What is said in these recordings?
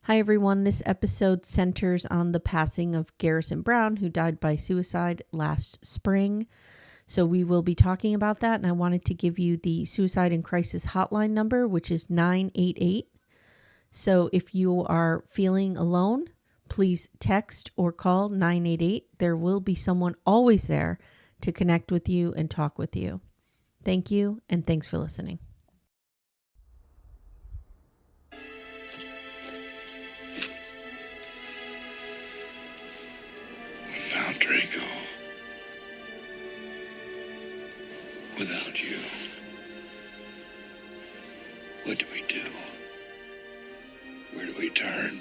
Hi, everyone. This episode centers on the passing of Garrison Brown, who died by suicide last spring. So we will be talking about that. And I wanted to give you the suicide and crisis hotline number, which is 988. So if you are feeling alone, please text or call 988. There will be someone always there to connect with you and talk with you. Thank you, and thanks for listening. Now, Draco, without you, what do we do? Where do we turn?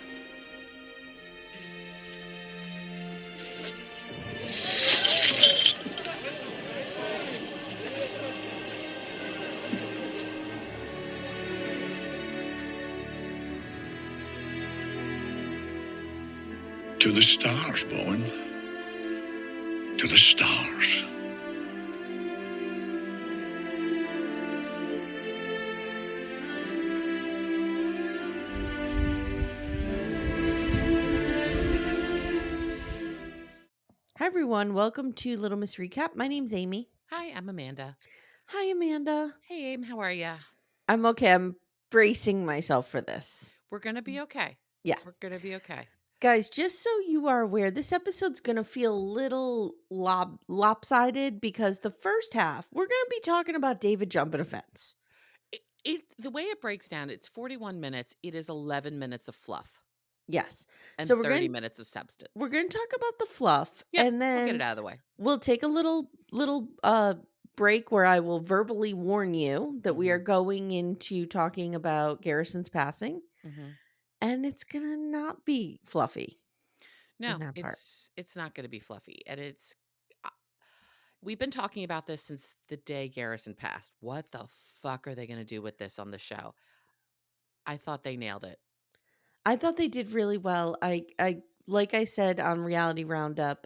To the stars, Bowen. To the stars. Hi, everyone. Welcome to Little Miss Recap. My name's Amy. Hi, I'm Amanda. Hi, Amanda. Hey, Aim, how are ya? I'm okay. I'm bracing myself for this. We're gonna be okay. Yeah. We're gonna be okay. Guys, just so you are aware, this episode's going to feel a little lopsided because the first half, we're going to be talking about David jumping a fence. The way it breaks down, it's 41 minutes. It is 11 minutes of fluff Yes. and So 30 minutes of substance. We're going to talk about the fluff, Yeah, and then we'll get it out of the way. We'll take a little break where I will verbally warn you that we are going into talking about Garrison's passing, and it's going to not be fluffy. No, that part. it's not going to be fluffy, and we've been talking about this since the day Garrison passed. What the fuck are they going to do with this on the show? I thought they nailed it. I thought they did really well. I like I said on Reality Roundup,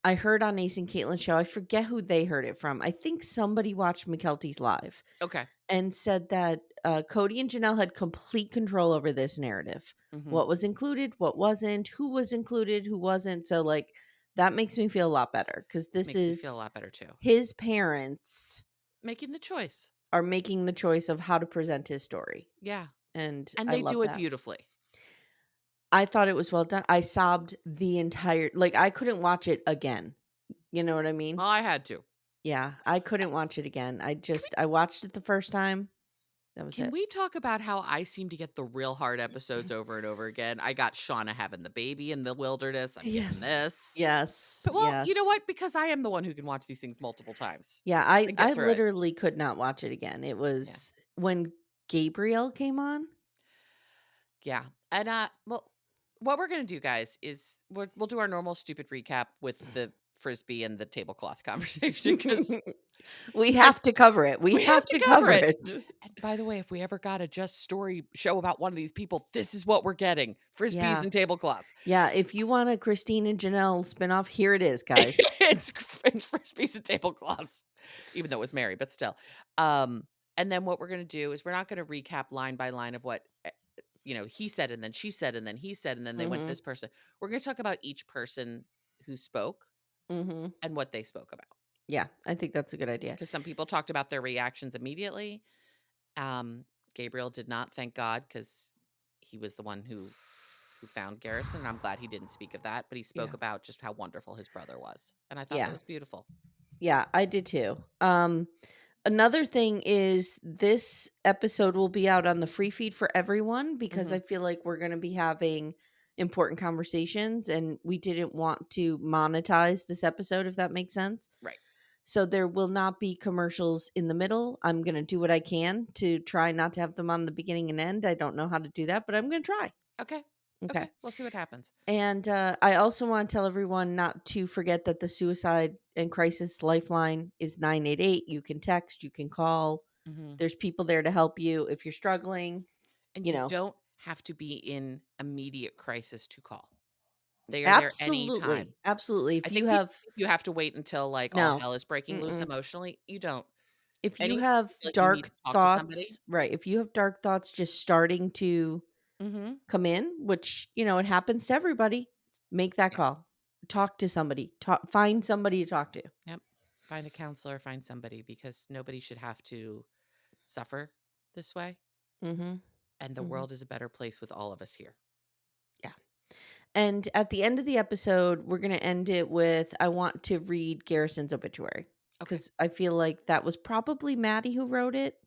I heard on Ace and Caitlin's show, I forget who they heard it from. I think somebody watched McKelty's live. Okay. And said that Cody and Janelle had complete control over this narrative. What was included, what wasn't, who was included, who wasn't. So like that makes me feel a lot better because this Makes me is feel a lot better too. His parents making the choice. Are making the choice of how to present his story. Yeah. And they do it beautifully. I thought it was well done. I sobbed the entire, like I couldn't watch it again. You know what I mean? Well, I had to. Yeah, I couldn't watch it again. I watched it the first time. That was it. Can we talk about how I seem to get the real hard episodes over and over again? I got Shauna having the baby in the wilderness. I'm getting this. Yes. But well, you know what? Because I am the one who can watch these things multiple times. Yeah, I literally could not watch it again. It was when Gabriel came on. Yeah. And well, what we're gonna do, guys, is we'll do our normal stupid recap with the frisbee and the tablecloth conversation because we have to cover it. We have to cover it. And by the way, if we ever got a Just Story show about one of these people, this is what we're getting: frisbees and tablecloths. Yeah, if you want a Christine and Janelle spinoff, here it is, guys. it's frisbees and tablecloths, even though it was Meri, but still. And then what we're gonna do is we're not gonna recap line by line of what he said, and then she said, and then he said, and then they went to this person. We're gonna talk about each person who spoke and what they spoke about. Yeah, I think that's a good idea. Because some people talked about their reactions immediately. Gabriel did not, thank God, because he was the one who found Garrison. And I'm glad he didn't speak of that, but he spoke about just how wonderful his brother was. And I thought that was beautiful. Yeah, I did too. Another thing is this episode will be out on the free feed for everyone because I feel like we're going to be having important conversations and we didn't want to monetize this episode, if that makes sense. Right. So there will not be commercials in the middle. I'm going to do what I can to try not to have them on the beginning and end. I don't know how to do that, but I'm going to try. Okay. We'll see what happens. And I also want to tell everyone not to forget that the suicide and crisis lifeline is 988. You can text, you can call. There's people there to help you if you're struggling. And you don't have to be in immediate crisis to call. They are there anytime. Absolutely. If you have to wait until all hell is breaking loose emotionally, you don't. If you have dark thoughts, right? If you have dark thoughts just starting to Mm-hmm. come in, which, it happens to everybody. Make that Yeah. call. Talk to somebody. Find somebody to talk to. Yep. Find a counselor, find somebody, because nobody should have to suffer this way. Mm-hmm. And the world is a better place with all of us here. Yeah. And at the end of the episode, we're going to end it with I want to read Garrison's obituary Okay. because I feel like that was probably Maddie who wrote it.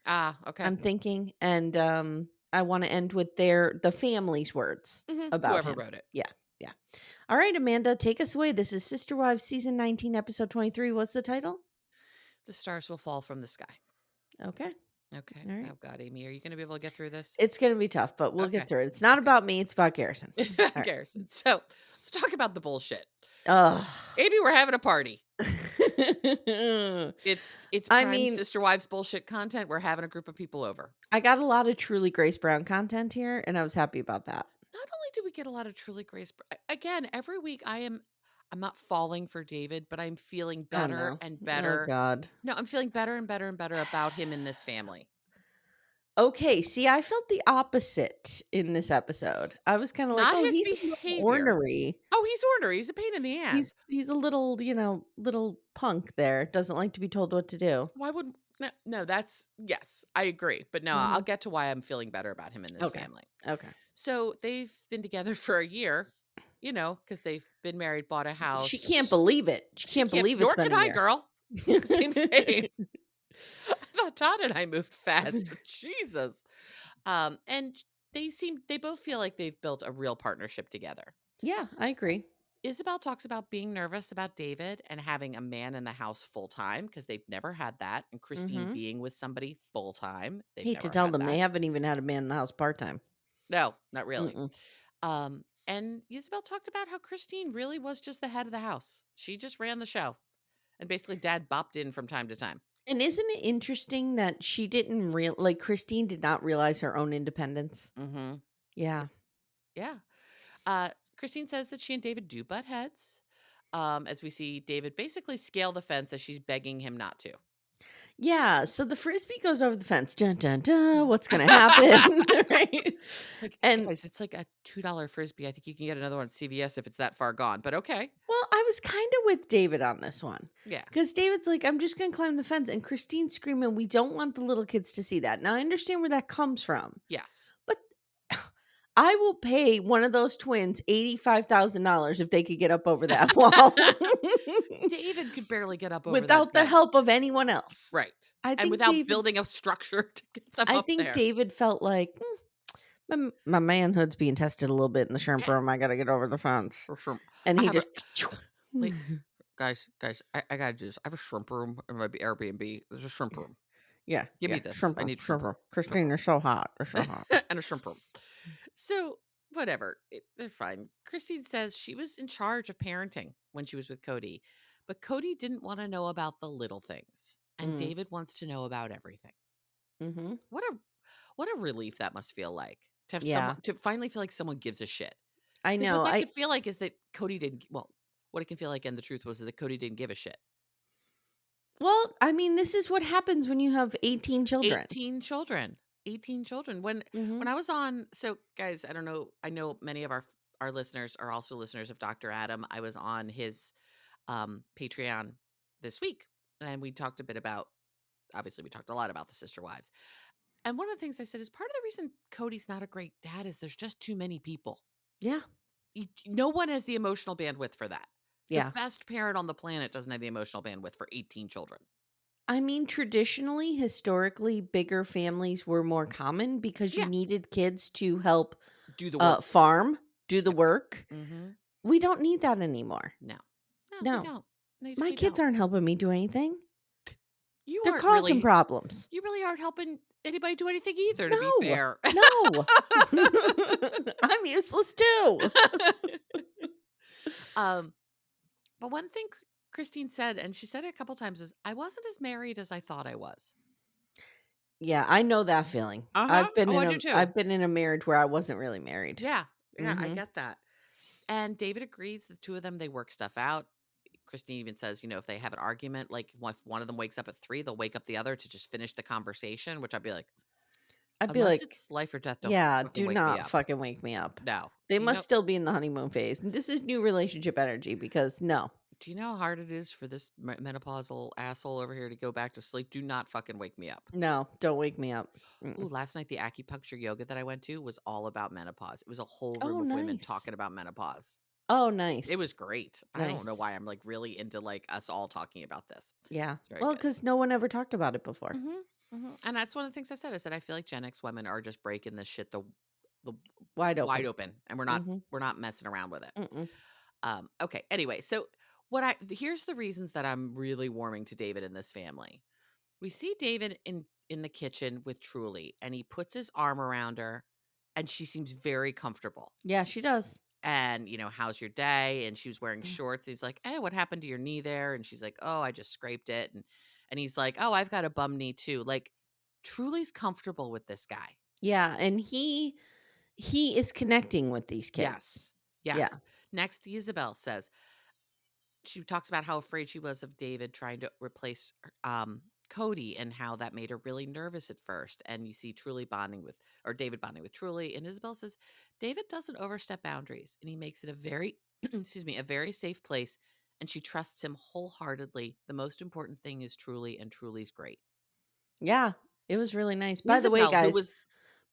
Okay. I'm thinking, and I want to end with the family's words about Whoever him. wrote it. Yeah. All right, Amanda, take us away. This is Sister Wives season 19, episode 23. What's the title? The stars will fall from the sky. Okay. Okay. All right. Oh God, Amy, are you going to be able to get through this? It's going to be tough, but we'll Okay. get through it. It's not about me. It's about Garrison. All right. Garrison. So let's talk about the bullshit. Ugh. Amy, we're having a party. It's prime Sister Wives bullshit content. We're having a group of people over. I got a lot of truly Grace Brown content here, and I was happy about that. Not only did we get a lot of truly Grace, again, every week I'm not falling for David, but I'm feeling better and better. Oh God. No, I'm feeling better and better and better about him in this family. Okay, see, I felt the opposite in this episode. I was kind of like, Not oh, his he's a little behavior. ornery. Oh, he's ornery. He's a pain in the ass. He's a little, little punk there. Doesn't like to be told what to do. Why would no, that's yes, I agree. But no, I'll get to why I'm feeling better about him in this family. Okay. So they've been together for a year, because they've been married, bought a house. She can't believe it. She can't believe it's been a year. Girl. Same. I thought Todd and I moved fast, but Jesus. And they both feel like they've built a real partnership together. Yeah, I agree. Isabel talks about being nervous about David and having a man in the house full time because they've never had that. And Christine being with somebody full time. Hate to tell them, they haven't even had a man in the house part time. No, not really. And Isabel talked about how Christine really was just the head of the house. She just ran the show. And basically Dad bopped in from time to time. And isn't it interesting that she didn't Christine did not realize her own independence? Mm-hmm. Yeah. Yeah. Christine says that she and David do butt heads. As we see David basically scale the fence as she's begging him not to. Yeah, so the frisbee goes over the fence. Dun, dun, dun. What's going to happen? Right? And guys, it's like a $2 frisbee. I think you can get another one at CVS if it's that far gone, but okay. Well, I was kind of with David on this one. Yeah. Because David's like, I'm just going to climb the fence. And Christine's screaming, we don't want the little kids to see that. Now, I understand where that comes from. Yes. But I will pay one of those twins $85,000 if they could get up over that wall. David could barely get up over without that the help of anyone else. Right. I think without David, building a structure to get them I up think there. David felt like my manhood's being tested a little bit in the shrimp room. I got to get over the fence. And he just guys, I gotta do this. I have a shrimp room in my Airbnb. There's a shrimp room. Yeah. Give me this. Shrimp I room, need shrimp room. Christine, you're so hot. You're so hot. And a shrimp room. So whatever. They're fine. Christine says she was in charge of parenting when she was with Cody, but Cody didn't want to know about the little things, and David wants to know about everything. Mm-hmm. What a relief that must feel like to have someone, to finally feel like someone gives a shit. I know. What that could feel like is that Cody didn't. Well, what it can feel like, and the truth was, is that Cody didn't give a shit. Well, I mean, this is what happens when you have 18 children. 18 children. 18 children. When I was on, so guys, I don't know. I know many of our listeners are also listeners of Dr. Adam. I was on his Patreon this week, and we talked a bit about. Obviously, we talked a lot about the sister wives. And one of the things I said is part of the reason Cody's not a great dad is there's just too many people. Yeah. No one has the emotional bandwidth for that. Yeah. The best parent on the planet doesn't have the emotional bandwidth for 18 children. I mean, traditionally, historically, bigger families were more common because you needed kids to help do the work. Farm, do the work. Mm-hmm. We don't need that anymore. No. No. We don't. My kids aren't helping me do anything. They're causing problems. You really aren't helping anybody do anything either, to be fair. No. I'm useless too. But one thing Christine said, and she said it a couple times, is I wasn't as married as I thought I was. Yeah, I know that feeling. I do too. I've been in a marriage where I wasn't really married. Yeah, I get that. And David agrees. The two of them, they work stuff out. Christine even says, if they have an argument, like if one of them wakes up at 3, they'll wake up the other to just finish the conversation, which I'd be like, I'd be Unless like, it's life or death, don't yeah, fucking do wake me not up. fucking wake me up. No. They Do you must know still be in the honeymoon phase. This is new relationship energy because no, do you know how hard it is for this menopausal asshole over here to go back to sleep? Do not fucking wake me up. no, don't wake me up. Ooh, Mm-mm. last night the acupuncture yoga that I went to was all about menopause. It was a whole room Oh, of women nice. talking about menopause. Oh, It was nice. great. I don't know Nice. why I'm like really into like us all talking about this. Yeah. It's very Well, good. because no one ever talked about it before. And that's one of the things I said. I said I feel like Gen X women are just breaking this shit the Wide wide open. open, and Mm-hmm. we're not messing around with it. Mm-mm. Okay. Anyway, so here's the reasons that I'm really warming to David in this family. We see David in the kitchen with Truly, and he puts his arm around her, and she seems very comfortable. Yeah, she does. And how's your day? And she was wearing shorts. He's like, hey, what happened to your knee there? And she's like, oh, I just scraped it. And he's like, oh, I've got a bum knee too. Like, Truly's comfortable with this guy. Yeah, and he is connecting with these kids. Yes. Yeah. Yes. Next, Isabel says, she talks about how afraid she was of David trying to replace Cody, and how that made her really nervous at first. And you see David bonding with Truly. And Isabel says, David doesn't overstep boundaries, and he makes it a very, excuse me, a very safe place. And she trusts him wholeheartedly. The most important thing is Truly, and Truly's great. Yeah, it was really nice. By the way, Isabel, who guys, was, okay,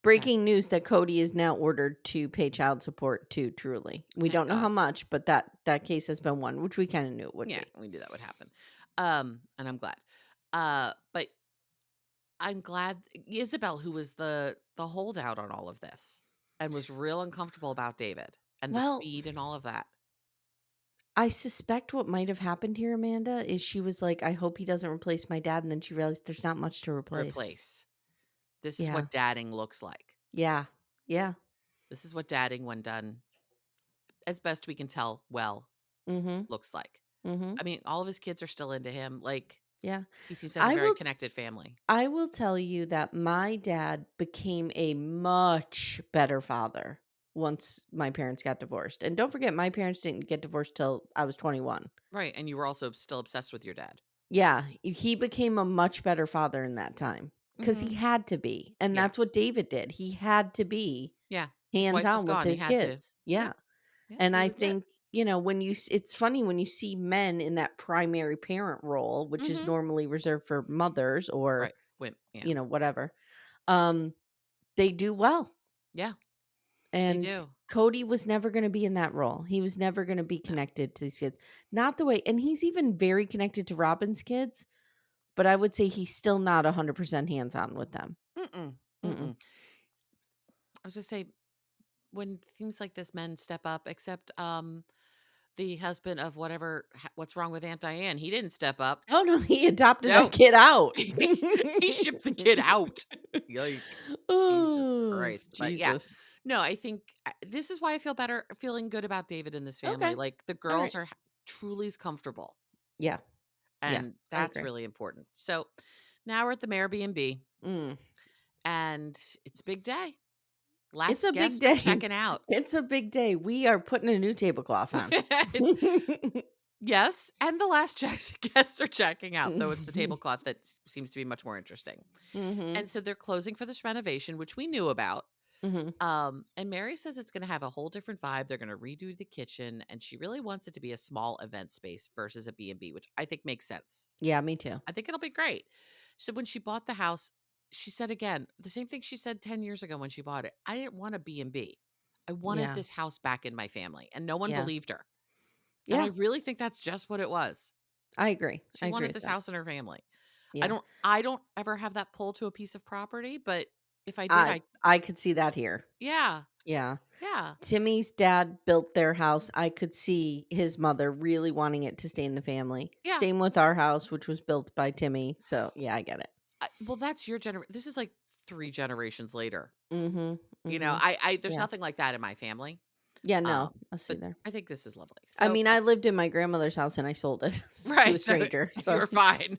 breaking news that Cody is now ordered to pay child support to Truly. We thank don't know how God. much, but that case has been won, which we kind of knew it would Yeah, be. we knew that would happen. And I'm glad. But I'm glad Isabel, who was the holdout on all of this and was real uncomfortable about David and the Well, speed and all of that. I suspect what might have happened here, Amanda, is she was like, I hope he doesn't replace my dad. And then she realized there's not much to replace. This is Yeah. what dadding looks like. Yeah. Yeah. This is what dadding, when done as best we can tell, Mm-hmm. looks like. Mm-hmm. I mean, all of his kids are still into him. Like, Yeah. he seems to have a I very will connected family. I will tell you that my dad became a much better father once my parents got divorced. And don't forget, my parents didn't get divorced till I was 21. Right. And you were also still obsessed with your dad. Yeah, he became a much better father in that time because he had to be. And Yeah. that's what David did. He had to be Yeah. His hands wife was on with gone. He his had to. kids. Yeah. Yep. Yep. And He I was it. think, when it's funny when you see men in that primary parent role, which is normally reserved for mothers or, Right. Yeah. Whatever. They do well. Yeah. They And do. Cody was never going to be in that role. He was never going to be No. connected to these kids. Not the way, and he's even very connected to Robin's kids, but I would say he's still not 100% hands-on with them. Mm-mm. Mm-mm. I was just say, when things like this, men step up, except the husband of what's wrong with Aunt Diane, he didn't step up. Oh no, he adopted No. that kid out. He shipped the kid out. Like, Jesus Oh, Christ. But yeah, Jesus. no, I think this is why I feel feeling good about David in this family. Okay. Like, the All right. girls are truly comfortable, Yeah. Yeah. and I that's agree. really important. So now we're at the Airbnb, Mm. and it's a big day. It's Last a big guests are day. checking out. It's a big day. We are putting a new tablecloth on. Yes, and the last guests are checking out, though it's the tablecloth that seems to be much more interesting. Mm-hmm. And so they're closing for this renovation, which we knew about. Mm-hmm. And Meri says it's going to have a whole different vibe. They're going to redo the kitchen, and she really wants it to be a small event space versus a B&B, which I think makes sense. Yeah, me too. I think it'll be great. So when she bought the house, she said again, the same thing she said 10 years ago when she bought it. I didn't want a B&B. I wanted this house back in my family, and no one believed her. And I really think that's just what it was. I agree. She wanted this house in her family. Yeah. I don't ever have that pull to a piece of property, but if I did, I could see that here. yeah. Yeah. Yeah. Timmy's dad built their house. I could see his mother really wanting it to stay in the family. Yeah. Same with our house, which was built by Timmy. So, yeah, I get it. Well, that's your generation. This is like 3 generations later. Mm-hmm. There's nothing like that in my family. Yeah, no, I'll see But there. I think this is lovely. So, I mean, I lived in my grandmother's house and I sold it to a stranger. So you were fine.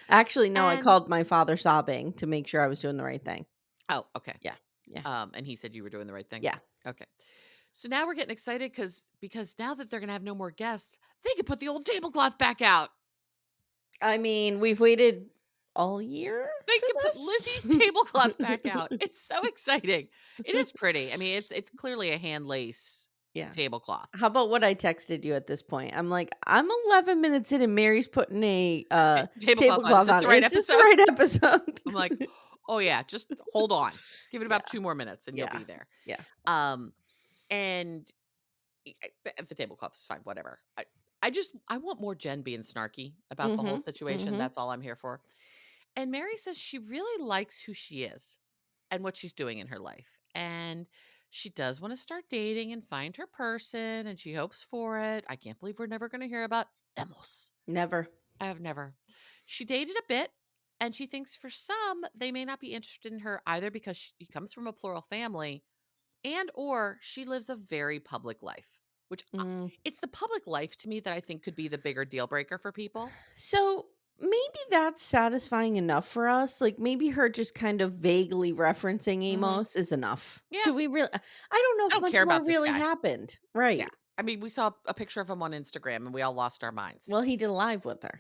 Actually, no, I And- called my father sobbing to make sure I was doing the right thing. Oh, okay. Yeah. Yeah. And he said you were doing the right thing. Yeah. Okay. So now we're getting excited because now that they're gonna have no more guests, they can put the old tablecloth back out. I mean, we've waited all year They for can put this. Lizzie's tablecloth back out. It's so exciting. It is pretty. I mean, it's clearly a hand lace Yeah. tablecloth. How about what I texted you at this point? I'm like, I'm 11 minutes in and Mary's putting a Tablecloth on. Is tablecloth this on. the right Is this the episode? right episode? I'm like, oh yeah, just hold on. Give it Yeah. about 2 more minutes and you'll Yeah. be there. Yeah. And the tablecloth is fine, whatever. I want more Jen being snarky about the whole situation. That's all I'm here for. And Meri says she really likes who she is and what she's doing in her life. And she does want to start dating and find her person, and she hopes for it. I can't believe we're never going to hear about Emos. Never. I have never. She dated a bit, and she thinks for some, they may not be interested in her either because she comes from a plural family and or she lives a very public life, which it's the public life to me that I think could be the bigger deal breaker for people. So maybe that's satisfying enough for us. Like maybe her just kind of vaguely referencing Amos is enough. Yeah. Do we really? I don't know I if don't much care more about this really guy. happened. Yeah. Right. I mean, we saw a picture of him on Instagram and we all lost our minds. Well, he did a live with her.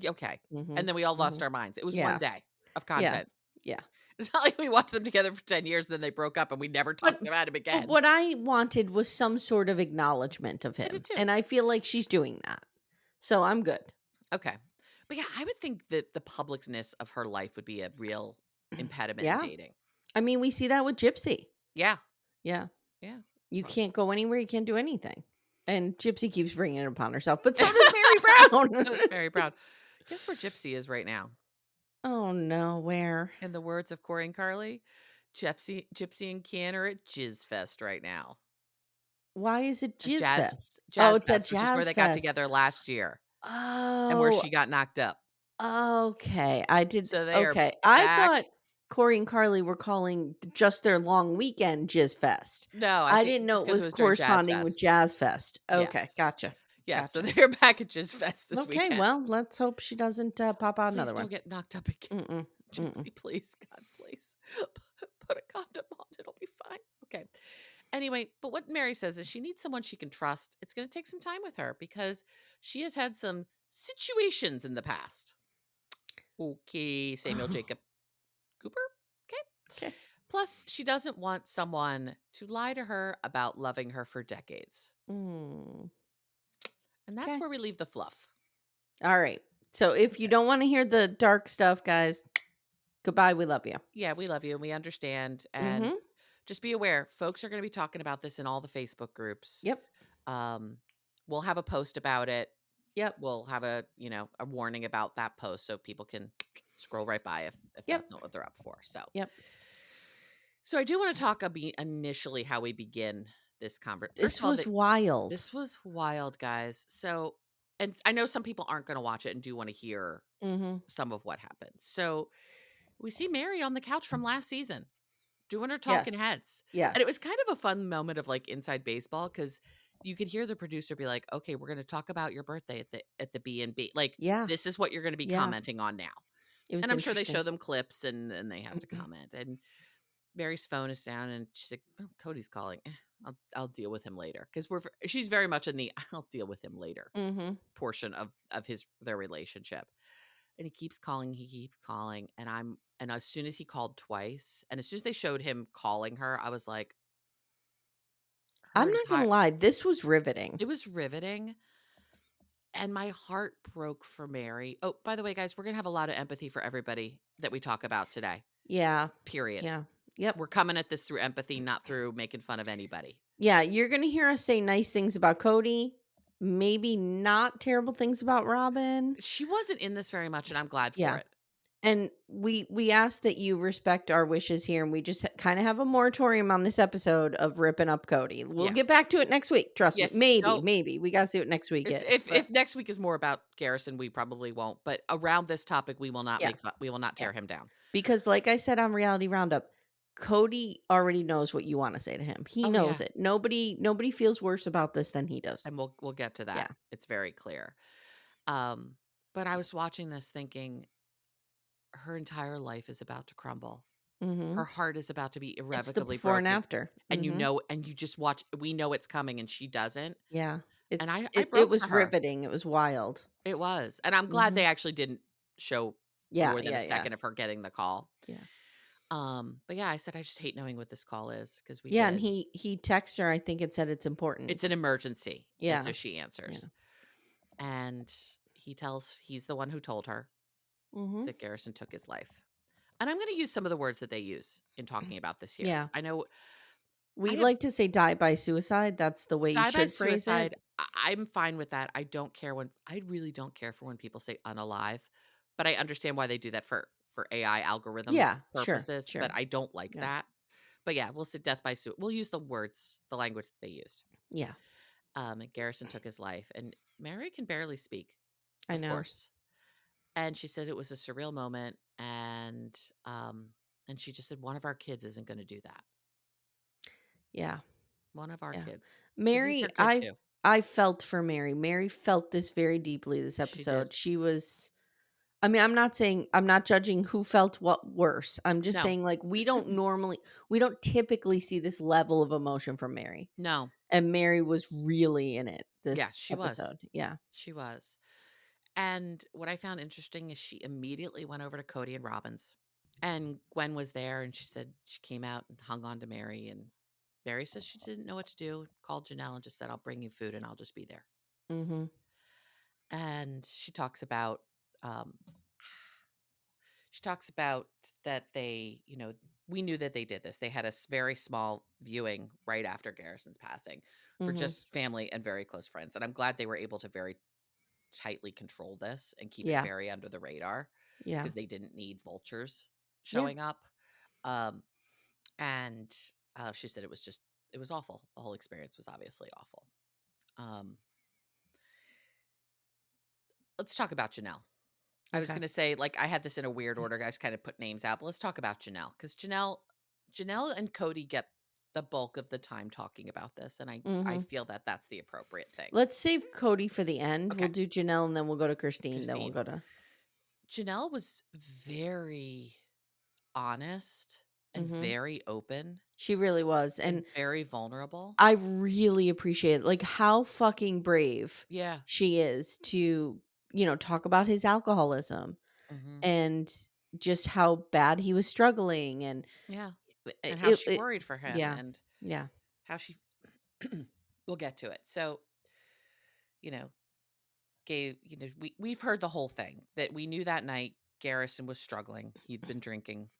Okay. And then we all lost our minds. It was one day of content. Yeah. It's not like we watched them together for 10 years, then they broke up and we never talked about him again. But what I wanted was some sort of acknowledgement of I him. did too. And I feel like she's doing that. So I'm good. Okay. But yeah, I would think that the publicness of her life would be a real impediment Yeah. in dating. I mean, we see that with Gypsy. Yeah. Yeah. Yeah. You can't go anywhere. You can't do anything. And Gypsy keeps bringing it upon herself. But so does Meri Brown. Meri Brown. Guess where Gypsy is right now? Oh, no. Where? In the words of Corey and Carly, Gypsy and Ken are at Jizz Fest right now. Why is it Jizz Jazz Fest? Jazz It's Fest, a which is where Jazz they got Fest. together last year. Oh. And where she got knocked up. Okay. I did. So they are Okay. I back. thought Corey and Carly were calling just their long weekend Jizz Fest. No, I didn't know it was corresponding with Jazz Fest. Okay. Yes. Gotcha. Yeah, Gotcha. so they're back at Jizz Fest this weekend. Okay. Well, let's hope she doesn't pop out Please another don't one. get knocked up again. Gypsy, please. God, please. Put a condom on. It'll be fine. Okay. Anyway, but what Meri says is she needs someone she can trust. It's going to take some time with her because she has had some situations in the past. Okay, Samuel Jacob Cooper. Okay. Plus, she doesn't want someone to lie to her about loving her for decades. And that's where we leave the fluff. All right. So if you don't want to hear the dark stuff, guys, goodbye. We love you. Yeah, we love you and we understand. And just be aware, folks are going to be talking about this in all the Facebook groups. Yep. We'll have a post about it. Yep. We'll have a warning about that post so people can scroll right by if that's not what they're up for. So, So I do want to talk initially how we begin this conversation. This was wild. This was wild, guys. So, and I know some people aren't going to watch it and do want to hear some of what happened. So we see Meri on the couch from last season doing her talking heads. Yes. And it was kind of a fun moment of like inside baseball because you could hear the producer be like, okay, we're going to talk about your birthday at the B&B. Like, this is what you're going to be commenting on now. And I'm sure they show them clips and they have to comment. And Meri's phone is down and she's like, oh, Cody's calling. I'll deal with him later. Because she's very much in the I'll deal with him later portion of their relationship. And he keeps calling. And as soon as he called twice, and as soon as they showed him calling her, I was like, I'm not going to lie. This was riveting. It was riveting. And my heart broke for Meri. Oh, by the way, guys, we're going to have a lot of empathy for everybody that we talk about today. Yeah. Period. Yeah. Yep. We're coming at this through empathy, not through making fun of anybody. Yeah. You're going to hear us say nice things about Cody. Maybe not terrible things about Robin. She wasn't in this very much, and I'm glad for it. And we ask that you respect our wishes here, and we just kind of have a moratorium on this episode of ripping up Cody. We'll get back to it next week. Trust me. Maybe. We got to see what next week is. If next week is more about Garrison, we probably won't. But around this topic, we will not make fun. We will not tear him down. Because like I said on Reality Roundup, Cody already knows what you want to say to him. He knows it. Nobody feels worse about this than he does. And we'll get to that. Yeah. It's very clear. But I was watching this thinking, her entire life is about to crumble. Her heart is about to be irrevocably it's the before broken. And after. And you just watch. We know it's coming, and she doesn't. Yeah, and it was riveting. It was wild. It was, and I'm glad they actually didn't show Yeah, within a yeah, yeah. second of her getting the call. Yeah. But yeah, I said, I just hate knowing what this call is because we Yeah, and did. he texted her, I think it said it's It's an important. emergency. And so Yeah. she Yeah. answers. And he's the one who told her Mhm. that Garrison took his life. And I'm going to use some of the words that they use in talking about this here. Yeah. I know I We have like to say die by suicide. That's the way you die by should phrase it. suicide. I'm fine with that. I really don't care for when people say unalive, but I understand why they do that for AI algorithm Yeah, sure, purposes, but sure. I don't like Yeah. that. But yeah, we'll say death by suicide. We'll use the words, the language that they used. Yeah, And Garrison took his life, and Meri can barely speak, I of know. course. And she said it was a surreal moment, and she just said one of our kids isn't going to do that. Yeah, One of our yeah. kids, because these Meri, are good too. I felt for Meri. Meri felt this very deeply this She did. episode. She was I mean, I'm not judging who felt what worse. I'm just No, saying like we don't typically see this level of emotion from Meri. no. And Meri was really in it Yeah, this she was. episode. Yeah. She was. And what I found interesting is she immediately went over to Cody and Robin's. And Gwen was there, and she said she came out and hung on to Meri. And Meri says she didn't know what to do, called Janelle and just said, I'll bring you food and I'll just be there. Mhm. And um, she talks about that they, we knew that they did this. They had a very small viewing right after Garrison's passing for Mhm. just family and very close friends. And I'm glad they were able to very tightly control this and keep it Yeah. very under the radar Yeah. because they didn't need vultures Yeah. showing up. Um, and she said it was awful. The whole experience was obviously awful. Um, let's talk about Janelle. I was Okay. going to say, like, I had this in a weird order. Guys kind of put names out, but let's talk about Janelle because Janelle and Cody get the bulk of the time talking about this. And I Mhm. feel that that's the appropriate thing. Let's save Cody for the end. Okay. We'll do Janelle and then we'll go to Christine. Then we'll Christine. go to Janelle was very honest and Mhm. very open She really was. and And very vulnerable. I really appreciate like how fucking brave Yeah. she is to, talk about his alcoholism Mhm. and just how bad he was struggling and Yeah. And how she it worried for him yeah. and Yeah. how she we'll get to it. So, you know, we've heard the whole thing that we knew that night Garrison was struggling. He'd been drinking.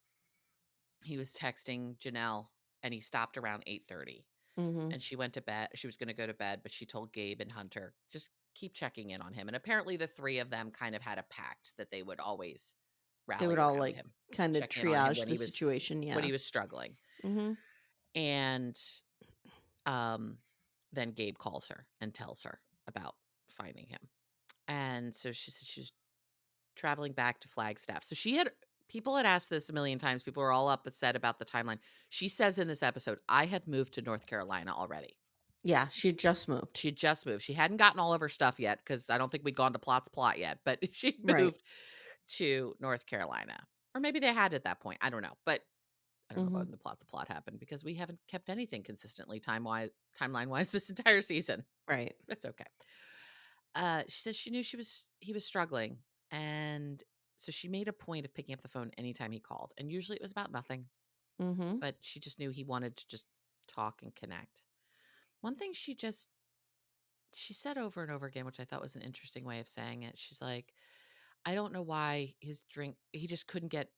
He was texting Janelle and he stopped around 8:30 Mhm. and she went to bed. She was going to go to bed, but she told Gabe and Hunter just keep checking in on him. And apparently the three of them kind of had a pact that they would always They rally would all around like him, kind of check in on him triage the situation, when yeah. he was struggling. Mhm. And um then Gabe calls her and tells her about finding him. And so she said she was traveling back to Flagstaff. So people had asked this a million times. People were all upset about the timeline. She says in this episode, I had moved to North Carolina already. Yeah, she had just moved. She had just moved. She hadn't gotten all of her stuff yet because I don't think we'd gone to Plot's plot yet, but she Right. moved to North Carolina. Or maybe they had at that point. I don't know. But I don't know Mhm. when the Plot's plot happened because we haven't kept anything consistently timeline wise this entire season. Right. That's okay. She says she knew he was struggling, and so she made a point of picking up the phone anytime he called, and usually it was about nothing, Mhm. but she just knew he wanted to just talk and connect. One thing she said over and over again, which I thought was an interesting way of saying it. She's like, I don't know why he just couldn't get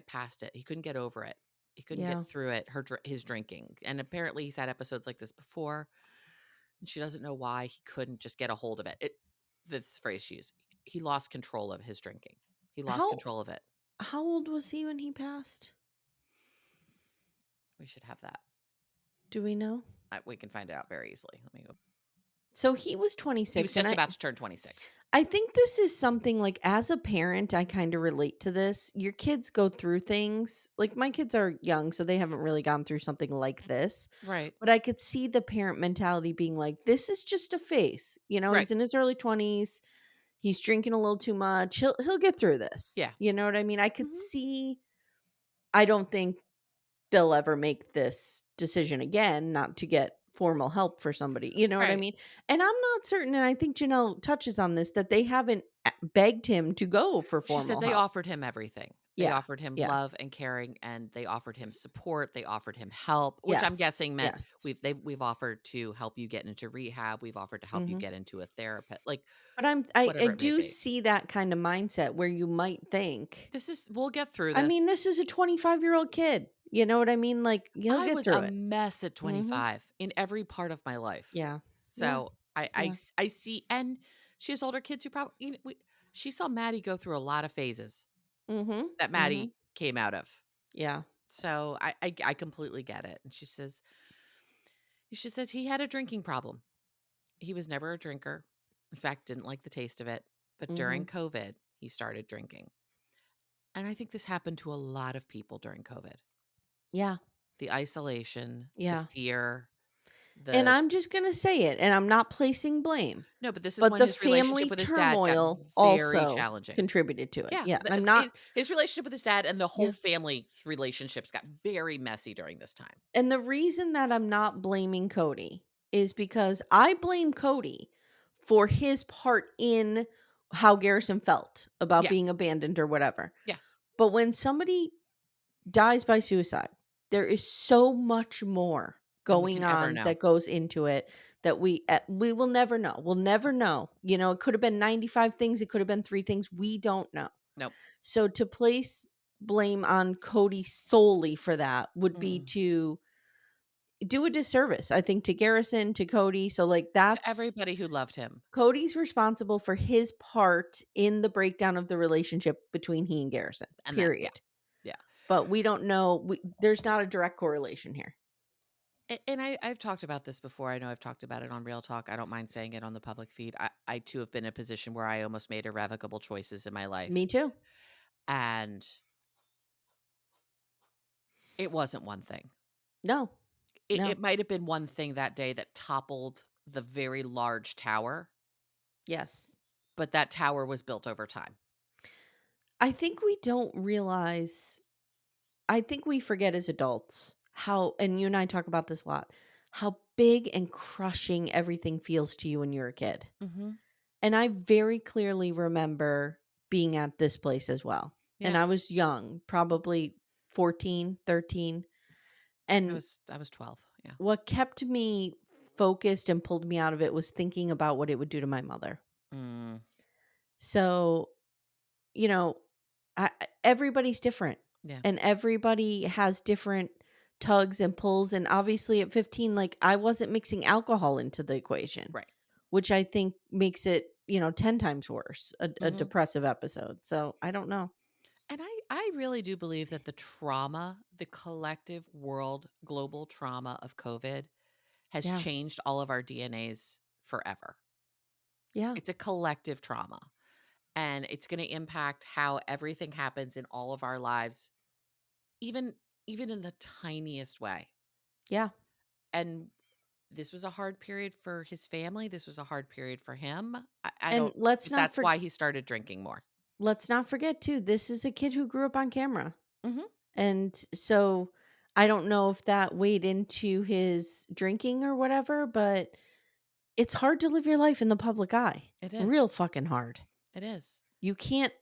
past it. He couldn't get over it. He couldn't Yeah. get through it. His drinking, and apparently he's had episodes like this before. And she doesn't know why he couldn't just get a hold of it. This phrase she used, he lost control of his drinking. He lost How control of it. how old was he when he passed? We should have that. Do we know? We can find it out very easily. Let me go. So he was He 26 was and just about to turn 26. I think this is something like as a parent, I kind of relate to this. Your kids go through things. Like my kids are young, so they haven't really gone through something like this. Right. But I could see the parent mentality being like, this is just a phase. Right. He's in his early 20s. He's drinking a little too much. He'll get through this. Yeah. You know what I mean? I could Mhm. see I don't think they'll ever make this decision again, not to get formal help for somebody. You know what I Right. mean? And I'm not certain, and I think Janelle touches on this, that they haven't begged him to go for She said formal they help. offered him everything. They Yeah. offered him Yeah. love and caring, and they offered him support. They offered him help, which I'm Yes. guessing meant Yes. we've offered to help you get into rehab. We've offered to help you Hmm. get into a therapist, like But I whatever it may do be. see that kind of mindset where you might think, We'll get through I this. mean, this is a 25-year-old kid. You know what I mean? Like, he'll I get was through a it. mess at Hmm. 25 in every part of my life. Yeah. Yeah. So Yeah. I see, and she has older kids who probably, she saw Maddie go through a lot of phases Hmm. that Hmm. Maddie came out of. Yeah. So I completely get it. And she says he had a drinking problem. He was never a drinker. In fact, didn't like the taste of it. But Hmm. during COVID, he started drinking. And I think this happened to a lot of people during COVID. Yeah. The isolation, the Yeah. fear, And the I'm just going to say it, and I'm not placing blame, no, but this is but when the his relationship family with his dad got turmoil very also challenging. contributed to it. Yeah, Yeah. I'm not, his relationship with his dad and the whole yeah. family's relationships got very messy during this time. And the reason that I'm not blaming Cody is because I blame Cody for his part in how Garrison felt about being Yes. abandoned or whatever. Yes. But when somebody dies by suicide, there is so much more Than we going can ever on know. that goes into it that we will never know. We'll never know. You know, it could have been 95 things, it could have been 3 things. We don't know. Nope. So to place blame on Cody solely for that would be Mm. to do a disservice, I think, to Garrison, to Cody. So like To that's everybody who loved him. Cody's responsible for his part in the breakdown of the relationship between he and Garrison. And that, yeah. Period. Yeah. But we don't know. There's not a direct correlation here. And I've talked about this before. I know I've talked about it on Real Talk. I don't mind saying it on the public feed. I too have been in a position where I almost made irrevocable choices in my life. Me too. And it wasn't one thing. No, no. It might have been one thing that day that toppled the very large tower, Yes. but that tower was built over time. I think we don't realize, I think we forget as adults how, and you and I talk about this a lot, how big and crushing everything feels to you when you're a kid. Mm-hmm. And I very clearly remember being at this place as well. And Yeah. I was young, probably 14, 13. I And was I was 12. Yeah. what kept me focused and pulled me out of it was thinking about what it would do to my mother. Mm, So, you know, everybody's different yeah. and everybody has different tugs and pulls. And obviously at 15, like I wasn't mixing alcohol into the equation, Right. which I think makes it, 10 times worse, a Mm-hmm. depressive episode. So I don't know. And I really do believe that the trauma, the collective world, global trauma of COVID has Yeah. changed all of our DNAs forever. Yeah. It's a collective trauma, and it's going to impact how everything happens in all of our lives, even even in the tiniest way. Yeah. And this was a hard period for his family. This was a hard period for him. I And don't, let's but not that's why he started drinking more. forget too, this is a kid who grew up on camera. Hmm. And so I don't know if that weighed into his drinking or whatever, but it's hard to live your life in the public eye. It is. Real fucking hard. It is. You can't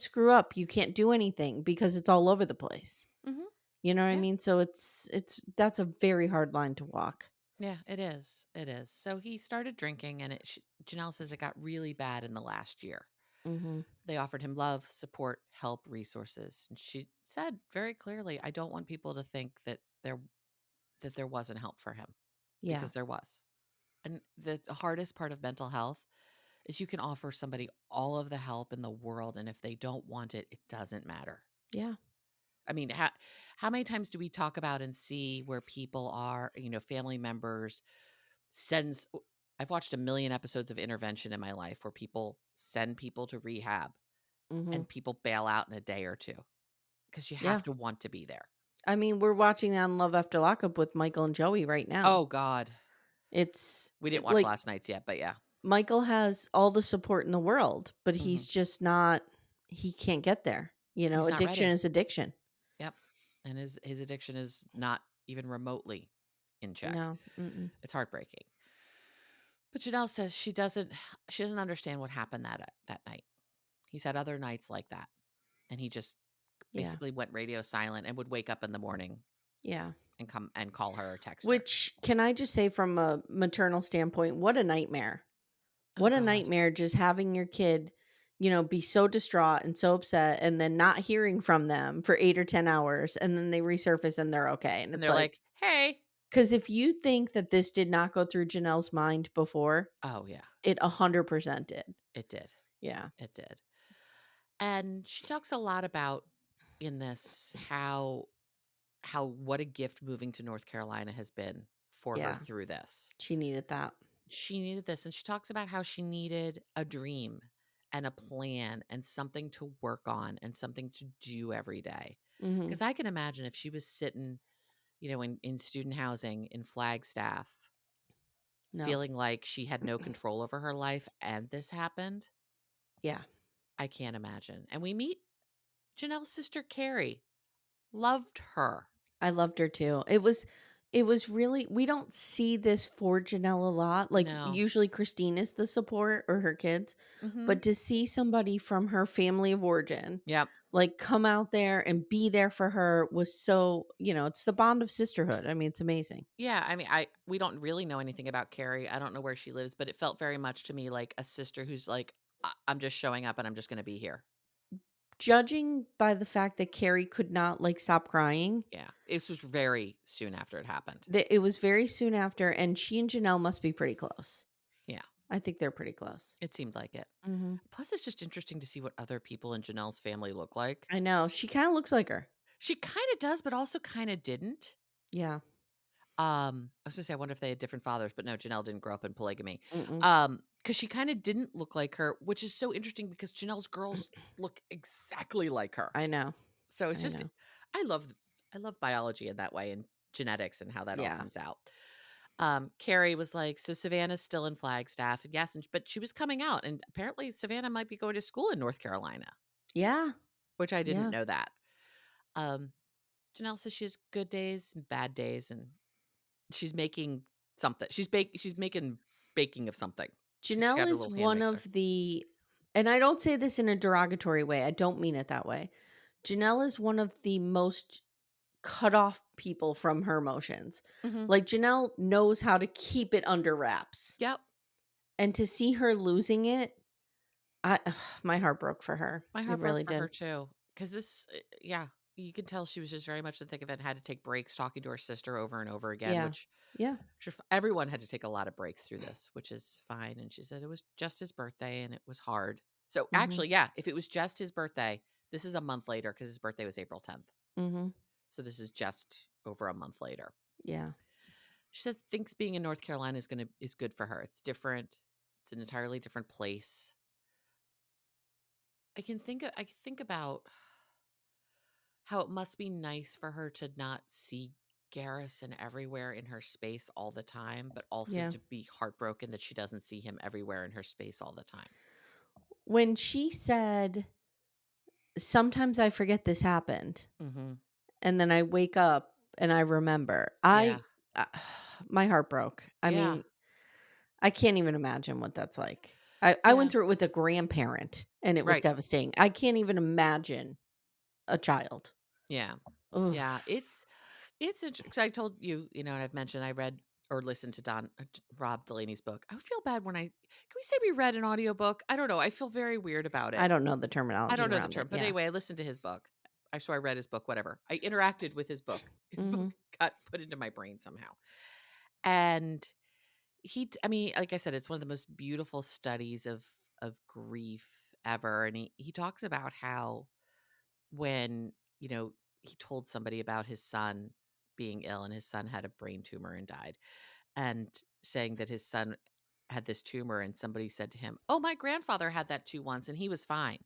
screw up. You can't do anything because it's all over the place. Hmm. You know what I Yeah. mean? So it's that's a very hard line to walk. Yeah, it is. It is. So he started drinking, and Janelle says it got really bad in the last year. Mhm. They offered him love, support, help, resources. And she said very clearly, I don't want people to think that there wasn't help for him, Yeah. because there was. And the hardest part of mental health is you can offer somebody all of the help in the world, and if they don't want it, it doesn't matter. Yeah. I mean, how many times do we talk about and see where people are, family members sends I've watched a million episodes of Intervention in my life where people send people to rehab Mhm. and people bail out in a day or two because you Yeah. have to want to be there. I mean, we're watching that on Love After Lockup with Michael and Joey right now. Oh God. It's We didn't watch like last night's yet, but yeah. Michael has all the support in the world, but Hmm. he's just not, he can't get there. He's not Addiction ready. is addiction. Yep. And his addiction is not even remotely in check. No. Mm-mm. It's heartbreaking. But Janelle says she doesn't understand what happened that night. He's had other nights like that, and he just Yeah. basically went radio silent and would wake up in the morning Yeah. and come and call her or text her. Which, can I just say, from a maternal standpoint, what a nightmare. Oh What a God. nightmare, just having your kid, be so distraught and so upset, and then not hearing from them for 8 or 10 hours, and then they resurface and they're okay. And And it's they're like, like, "Hey." because if you think that this did not go through Janelle's mind before, Oh yeah, it 100% did. it did. Yeah. It did. And she talks a lot about in this how what a gift moving to North Carolina has been for her Yeah. through this. She needed that. She needed this, and she talks about how she needed a dream and a plan and something to work on and something to do every day. Mm-hmm. Because I can imagine if she was sitting, in student housing in Flagstaff, No. feeling like she had no control over her life and this happened, Yeah. I can't imagine. And we meet Janelle's sister, Carrie. Loved her. I loved her too. It was really, we don't see this for Janelle a lot. Like, No. usually Christine is the support, or her kids, Mm-hmm. but to see somebody from her family of origin Yep. like come out there and be there for her was so, it's the bond of sisterhood. I mean, it's amazing. Yeah, I mean, we don't really know anything about Carrie. I don't know where she lives, but it felt very much to me like a sister who's like, I'm just showing up and I'm just going to be here." Judging by the fact that Carrie could not like stop crying, Yeah, this was very soon after it happened. it was very soon after, and she and Janelle must be pretty close. Yeah, I think they're pretty close. it seemed like it. Mm-hmm. Plus, it's just interesting to see what other people in Janelle's family look like. I know, she kind of looks like her. She kind of does, but also kind of didn't. Yeah. I was gonna say, I wonder if they had different fathers, but no, Janelle didn't grow up in polygamy. Mm-mm. Because she kind of didn't look like her, which is so interesting because Janelle's girls look exactly like her. I know. So it's I just, know. I love biology in that way and genetics and how that all Yeah. comes out. Carrie was like, so Savannah's still in Flagstaff, and yes, but she was coming out, and apparently Savannah might be going to school in North Carolina, Yeah. which I didn't Yeah. know that. Janelle says she has good days and bad days, and she's making something. She's making baking of something. She Janelle got her is little hand one mixer. of the, and I don't say this in a derogatory way, I don't mean it that way. Janelle is one of the most cut off people from her emotions. Mhm. Like, Janelle knows how to keep it under wraps. Yep. And to see her losing it, my heart broke for her. My It heart really broke for her did. too. Because this, yeah, you can tell she was just very much in the thick of it and had to take breaks talking to her sister over and over again, Yeah. which Yeah. everyone had to take a lot of breaks through this, which is fine. And she said it was just his birthday and it was hard. So Mm-hmm. actually, yeah, if it was just his birthday, this is a month later because his birthday was April 10th. Mm-hmm. So this is just over a month later. Yeah. She says thinks being in North Carolina is good for her. It's different. It's an entirely different place. I can think about how it must be nice for her to not see Garrison everywhere in her space all the time, but also Yeah. to be heartbroken that she doesn't see him everywhere in her space all the time. When she said, sometimes I forget this happened, Mm-hmm. and then I wake up and I remember, Yeah. my heart broke. I Yeah. mean, I can't even imagine what that's like. I Yeah. went through it with a grandparent, and it was Right. devastating. I can't even imagine a child. Yeah. Ugh. Yeah. It's interesting because I told you, and I've mentioned I read or listened to Rob Delaney's book. I would feel bad when can we say we read an audiobook? I don't know. I feel very weird about it. I don't know the I terminology don't know the around term, it. but Yeah. anyway, I listened to his book. So I read his book, whatever. I interacted with his book. His book got put into my brain somehow. And I mean, like I said, it's one of the most beautiful studies of grief ever. And he talks about how when, he told somebody about his son being ill and his son had a brain tumor and died, and saying that his son had this tumor, and somebody said to him, "Oh, my grandfather had that too once and he was fine."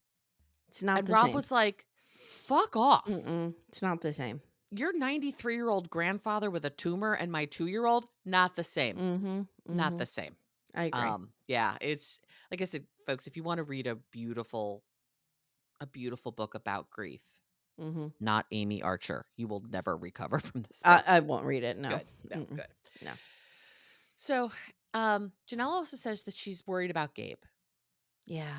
It's not And the Rob same. was like, "Fuck off. It's not the same. Your 93-year-old grandfather with a tumor and my 2-year-old, not the same. Not the same." I agree. Yeah, it's like I said, folks, if you want to read a beautiful book about grief, Mm-hmm. not Amy Archer. You will never recover from this I, book. I won't read it. No. Good. No, Mm-mm. good. No. So, Janelle also says that she's worried about Gabe, Yeah,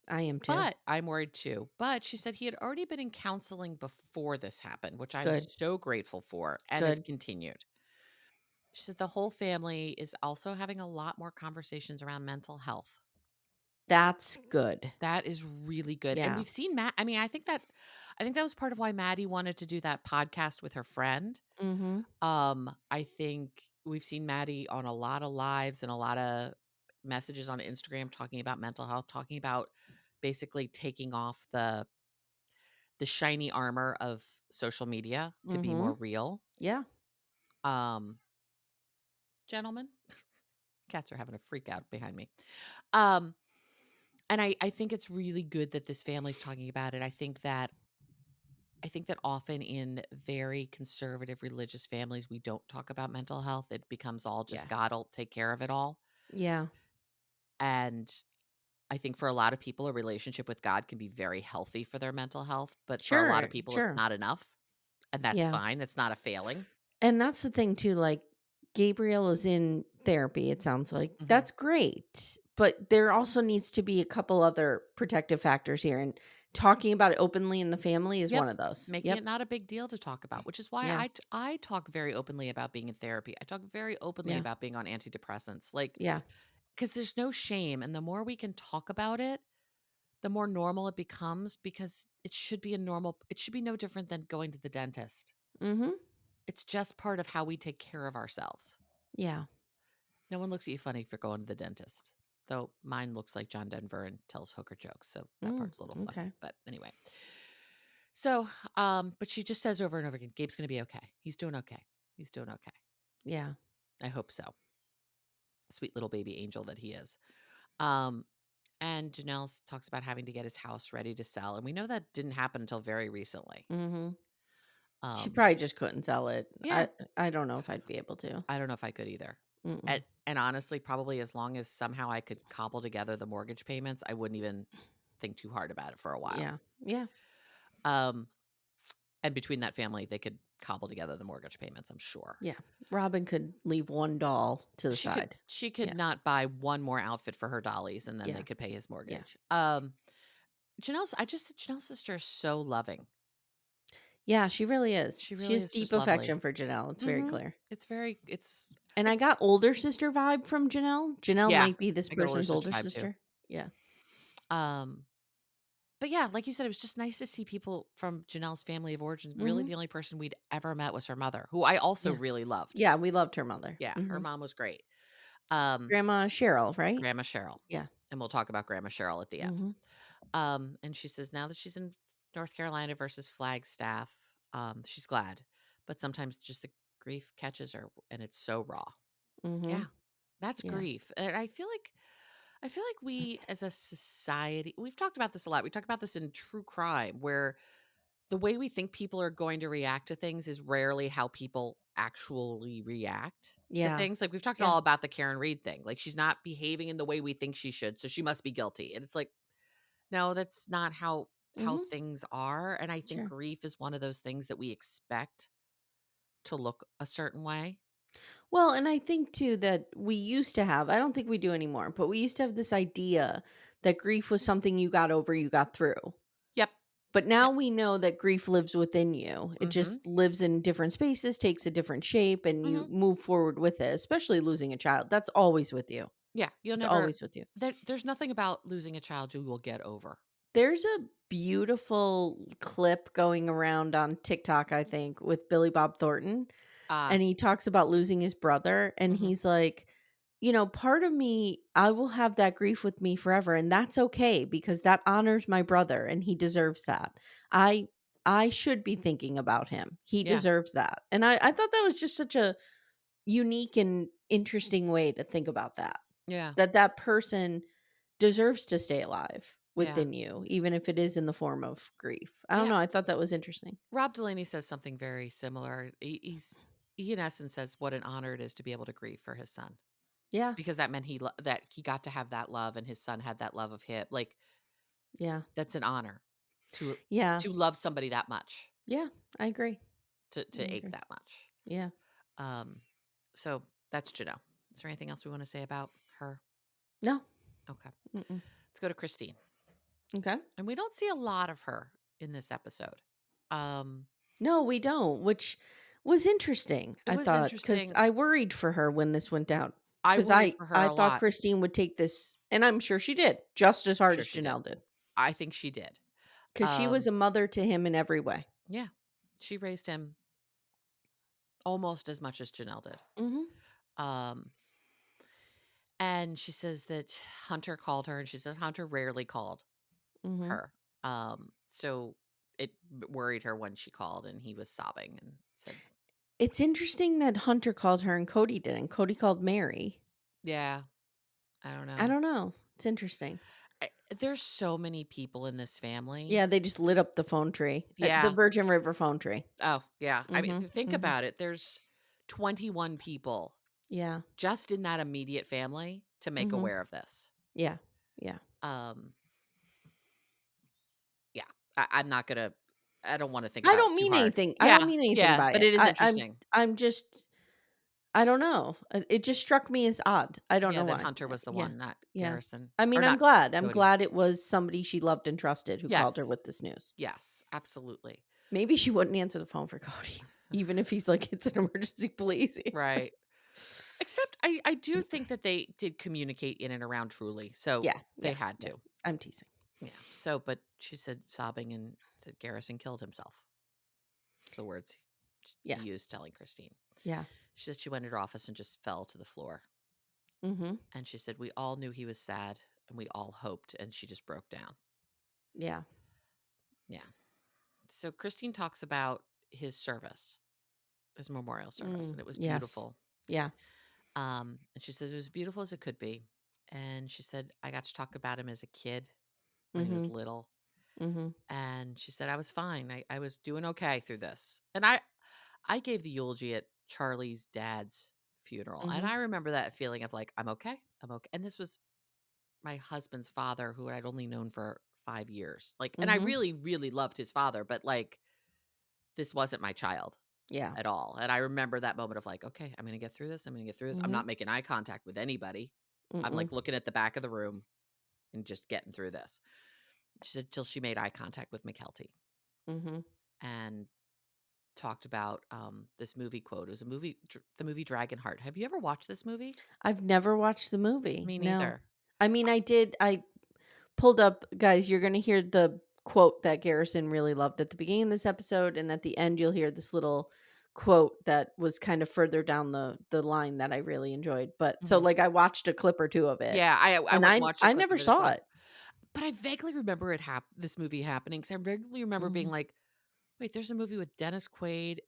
I am too. but I'm worried too. But she said he had already been in counseling before this happened, which I'm Good. so grateful for, and it's Good. continued. She said the whole family is also having a lot more conversations around mental health. That's good. That is really good. And Yeah. we've seen Matt. I mean, I think that was part of why Maddie wanted to do that podcast with her friend. Mm-hmm. I think we've seen Maddie on a lot of lives and a lot of messages on Instagram talking about mental health, talking about basically taking off the shiny armor of social media to be Mm-hmm. more real. Yeah. Um, Gentlemen, cats are having a freak out behind me. Um, and I think it's really good that this family's talking about it. I think that often in very conservative religious families, we don't talk about mental health. It becomes all Yeah. just God will take care of it all. Yeah. And I think for a lot of people, a relationship with God can be very healthy for their mental health. But for a lot Sure. of people, it's Sure. not enough. And that's Yeah. fine. It's not a failing. And that's the thing too, like Gabriel is in therapy, it sounds like. Hmm. That's great. But there also needs to be a couple other protective factors here. And talking about it openly in the family is Yep. one of those. Making Yep. it not a big deal to talk about, which is why Yeah. I talk very openly about being in therapy. I talk very openly Yeah. about being on antidepressants. Like, Yeah. because there's no shame. And the more we can talk about it, the more normal it becomes because it should be no different than going to the dentist. Mm-hmm. It's just part of how we take care of ourselves. Yeah. No one looks at you funny for going to the dentist. Though mine looks like John Denver and tells hooker jokes, so that part's a little funny. Okay. But anyway. So, but she just says over and over again, Gabe's gonna be okay. He's doing okay. He's doing okay. Yeah. I hope so. Sweet little baby angel that he is. Um, and talks about having to get his house ready to sell. And we know that didn't happen until very recently. Mm-hmm. She Um, probably just couldn't sell it. yeah, I don't know if I'd be able to. I don't know if I could either. Mm-mm. And honestly, probably as long as somehow I could cobble together the mortgage payments, I wouldn't even think too hard about it for a while. Yeah. Yeah. Um, and between that family, they could cobble together the mortgage payments, I'm sure. Yeah. Robin could leave one doll to the side. She could Yeah. not buy one more outfit for her dollies and then they Yeah. could pay his Yeah. mortgage. Janelle's sister is so loving. Yeah, she really is. She She really has is deep just lovely. affection for Janelle. It's very Mhm. clear. It's And I got older sister vibe from Janelle. Janelle yeah, might be this I get older person's sister older vibe too. sister. Yeah. Um, but yeah, like you said, it was just nice to see people from Janelle's family of origin. Really, Hmm. the only person we'd ever met was her mother, who I also Yeah. really loved. Yeah, we loved her mother. Yeah, her Hmm. mom was great. Um, Grandma Cheryl, right? Grandma Cheryl. Yeah. And we'll talk about Grandma Cheryl at the end. Hmm. And she says now that she's in North Carolina versus Flagstaff, she's glad. But sometimes just the grief catches her and it's so raw. Hmm. Yeah. That's Yeah. grief. And I feel like we as a society, we've talked about this a lot. We talk about this in true crime, where the way we think people are going to react to things is rarely how people actually react to Yeah. things. Like we've talked Yeah. all about the Karen Reed thing. Like she's not behaving in the way we think she should, so she must be guilty. And it's like, no, that's not how Hmm. things are. And I think Sure. grief is one of those things that we expect to look a certain way. Well, and I think too that we used to have, I don't think we do anymore, but we used to have this idea that grief was something you got over, you got through. Yep. But now Yep. we know that grief lives within you. It Mm-hmm. just lives in different spaces, takes a different shape, and you Mm-hmm. move forward with it, especially losing a child. That's always with you. Yeah. You'll It's never always with you. there's nothing about losing a child you will get over. There's a beautiful clip going around on TikTok, I think, with Billy Bob Thornton. Ah, And he talks about losing his brother. And mm-hmm. he's like, part of me, I will have that grief with me forever. And that's okay because that honors my brother and he deserves that. I I should be thinking about him. He Yeah. deserves that. And I thought that was just such a unique and interesting way to think about that. Yeah. That person deserves to stay alive Yeah. within you, even if it is in the form of grief. I don't Yeah. know. I thought that was interesting. Rob Delaney says something very similar. He in essence says what an honor it is to be able to grieve for his son, Yeah. because that meant that he got to have that love and his son had that love of him. Like Yeah. that's an honor. to Yeah. to love somebody that much, Yeah. I agree. to I ache agree. that much. Yeah. Um, so that's Janelle. Is there anything else we want to say about her? No. Okay. Mm-mm. Let's go to Christine. Okay. And we don't see a lot of her in this episode. Um, No, we don't, which was interesting, it I was thought, because interesting. I worried for her when this went down. I Because worried for her I a thought lot. Christine would take this, and I'm sure she did, just as I'm hard sure as she did. Janelle did. I think she did. Because she was a mother to him in every way. Yeah, she raised him almost as much as Janelle did. Mm-hmm. Um, and she says that Hunter called her, and she says Hunter rarely called Mm-hmm. her. So it worried her when she called, and he was sobbing and said, It's interesting that Hunter called her and Cody didn't. Cody called Meri. "Yeah, I don't I know." don't know. It's interesting. There's so many people in this family. Yeah, they just lit up the phone tree, the Yeah. Virgin River phone tree. Oh, yeah. I mean, Mm-hmm. think Mm-hmm. about it. There's 21 people Yeah. just in that immediate family to make Mm-hmm. aware of this. Yeah. Yeah. Um, yeah, I'm not gonna. I don't want to think I about it don't too mean hard. anything. I don't Yeah, mean anything yeah, by but it. it is interesting. I'm just I don't know. It just struck me as odd. I don't Yeah, know that why. Hunter was the Yeah. one, not Yeah. Garrison, I mean, or I'm not glad. I'm Cody. glad it was somebody she loved and trusted who called her Yes, with this news. yes, absolutely. Maybe she wouldn't answer the phone for Cody, even if he's like, it's an emergency, please answer. Right. Except I do think that they did communicate in and around Truly, so Yeah. they Yeah. had Yeah. to. I'm teasing. Yeah. So, but she said sobbing and said Garrison killed himself. The words Yeah. he used telling Christine. Yeah. She said she went in her office and just fell to the floor. Mm-hmm. And she said, we all knew he was sad and we all hoped. And she just broke down. Yeah. Yeah. So Christine talks about his service, his memorial service, and it was Yes. beautiful. Yeah. And she says it was beautiful as it could be. And she said, I got to talk about him as a kid when he was Mm-hmm. little. Mm-hmm. And she said, I was fine. I was doing okay through this. And I gave the eulogy at Charlie's dad's funeral. And Mm-hmm. I remember that feeling of like, I'm okay. I'm okay. And this was my husband's father, who I'd only known for 5 years. Like, and I Mm-hmm. really, really loved his father, but like, this wasn't my child Yeah. at all. And I remember that moment of like, okay, I'm going to get through this. I'm going to get through this. I'm Mm-hmm. not making eye contact with anybody. I'm Mm-mm. like looking at the back of the room and just getting through this. She said, till she made eye contact with McKelty Mm-hmm. and talked about this movie quote. It was the movie Dragonheart. Have you ever watched this movie? I've never watched the movie. Me No. neither. I mean, I pulled up, guys, you're going to hear the quote that Garrison really loved at the beginning of this episode. And at the end, you'll hear this little quote that was kind of further down the line that I really enjoyed. But so, Mhm. like, I watched a clip or two of it. Yeah, I And went and watched a I clip never of it as saw well. it. But I vaguely remember this movie happening because I vaguely remember being Mhm. like, wait, there's a movie with Dennis Quaid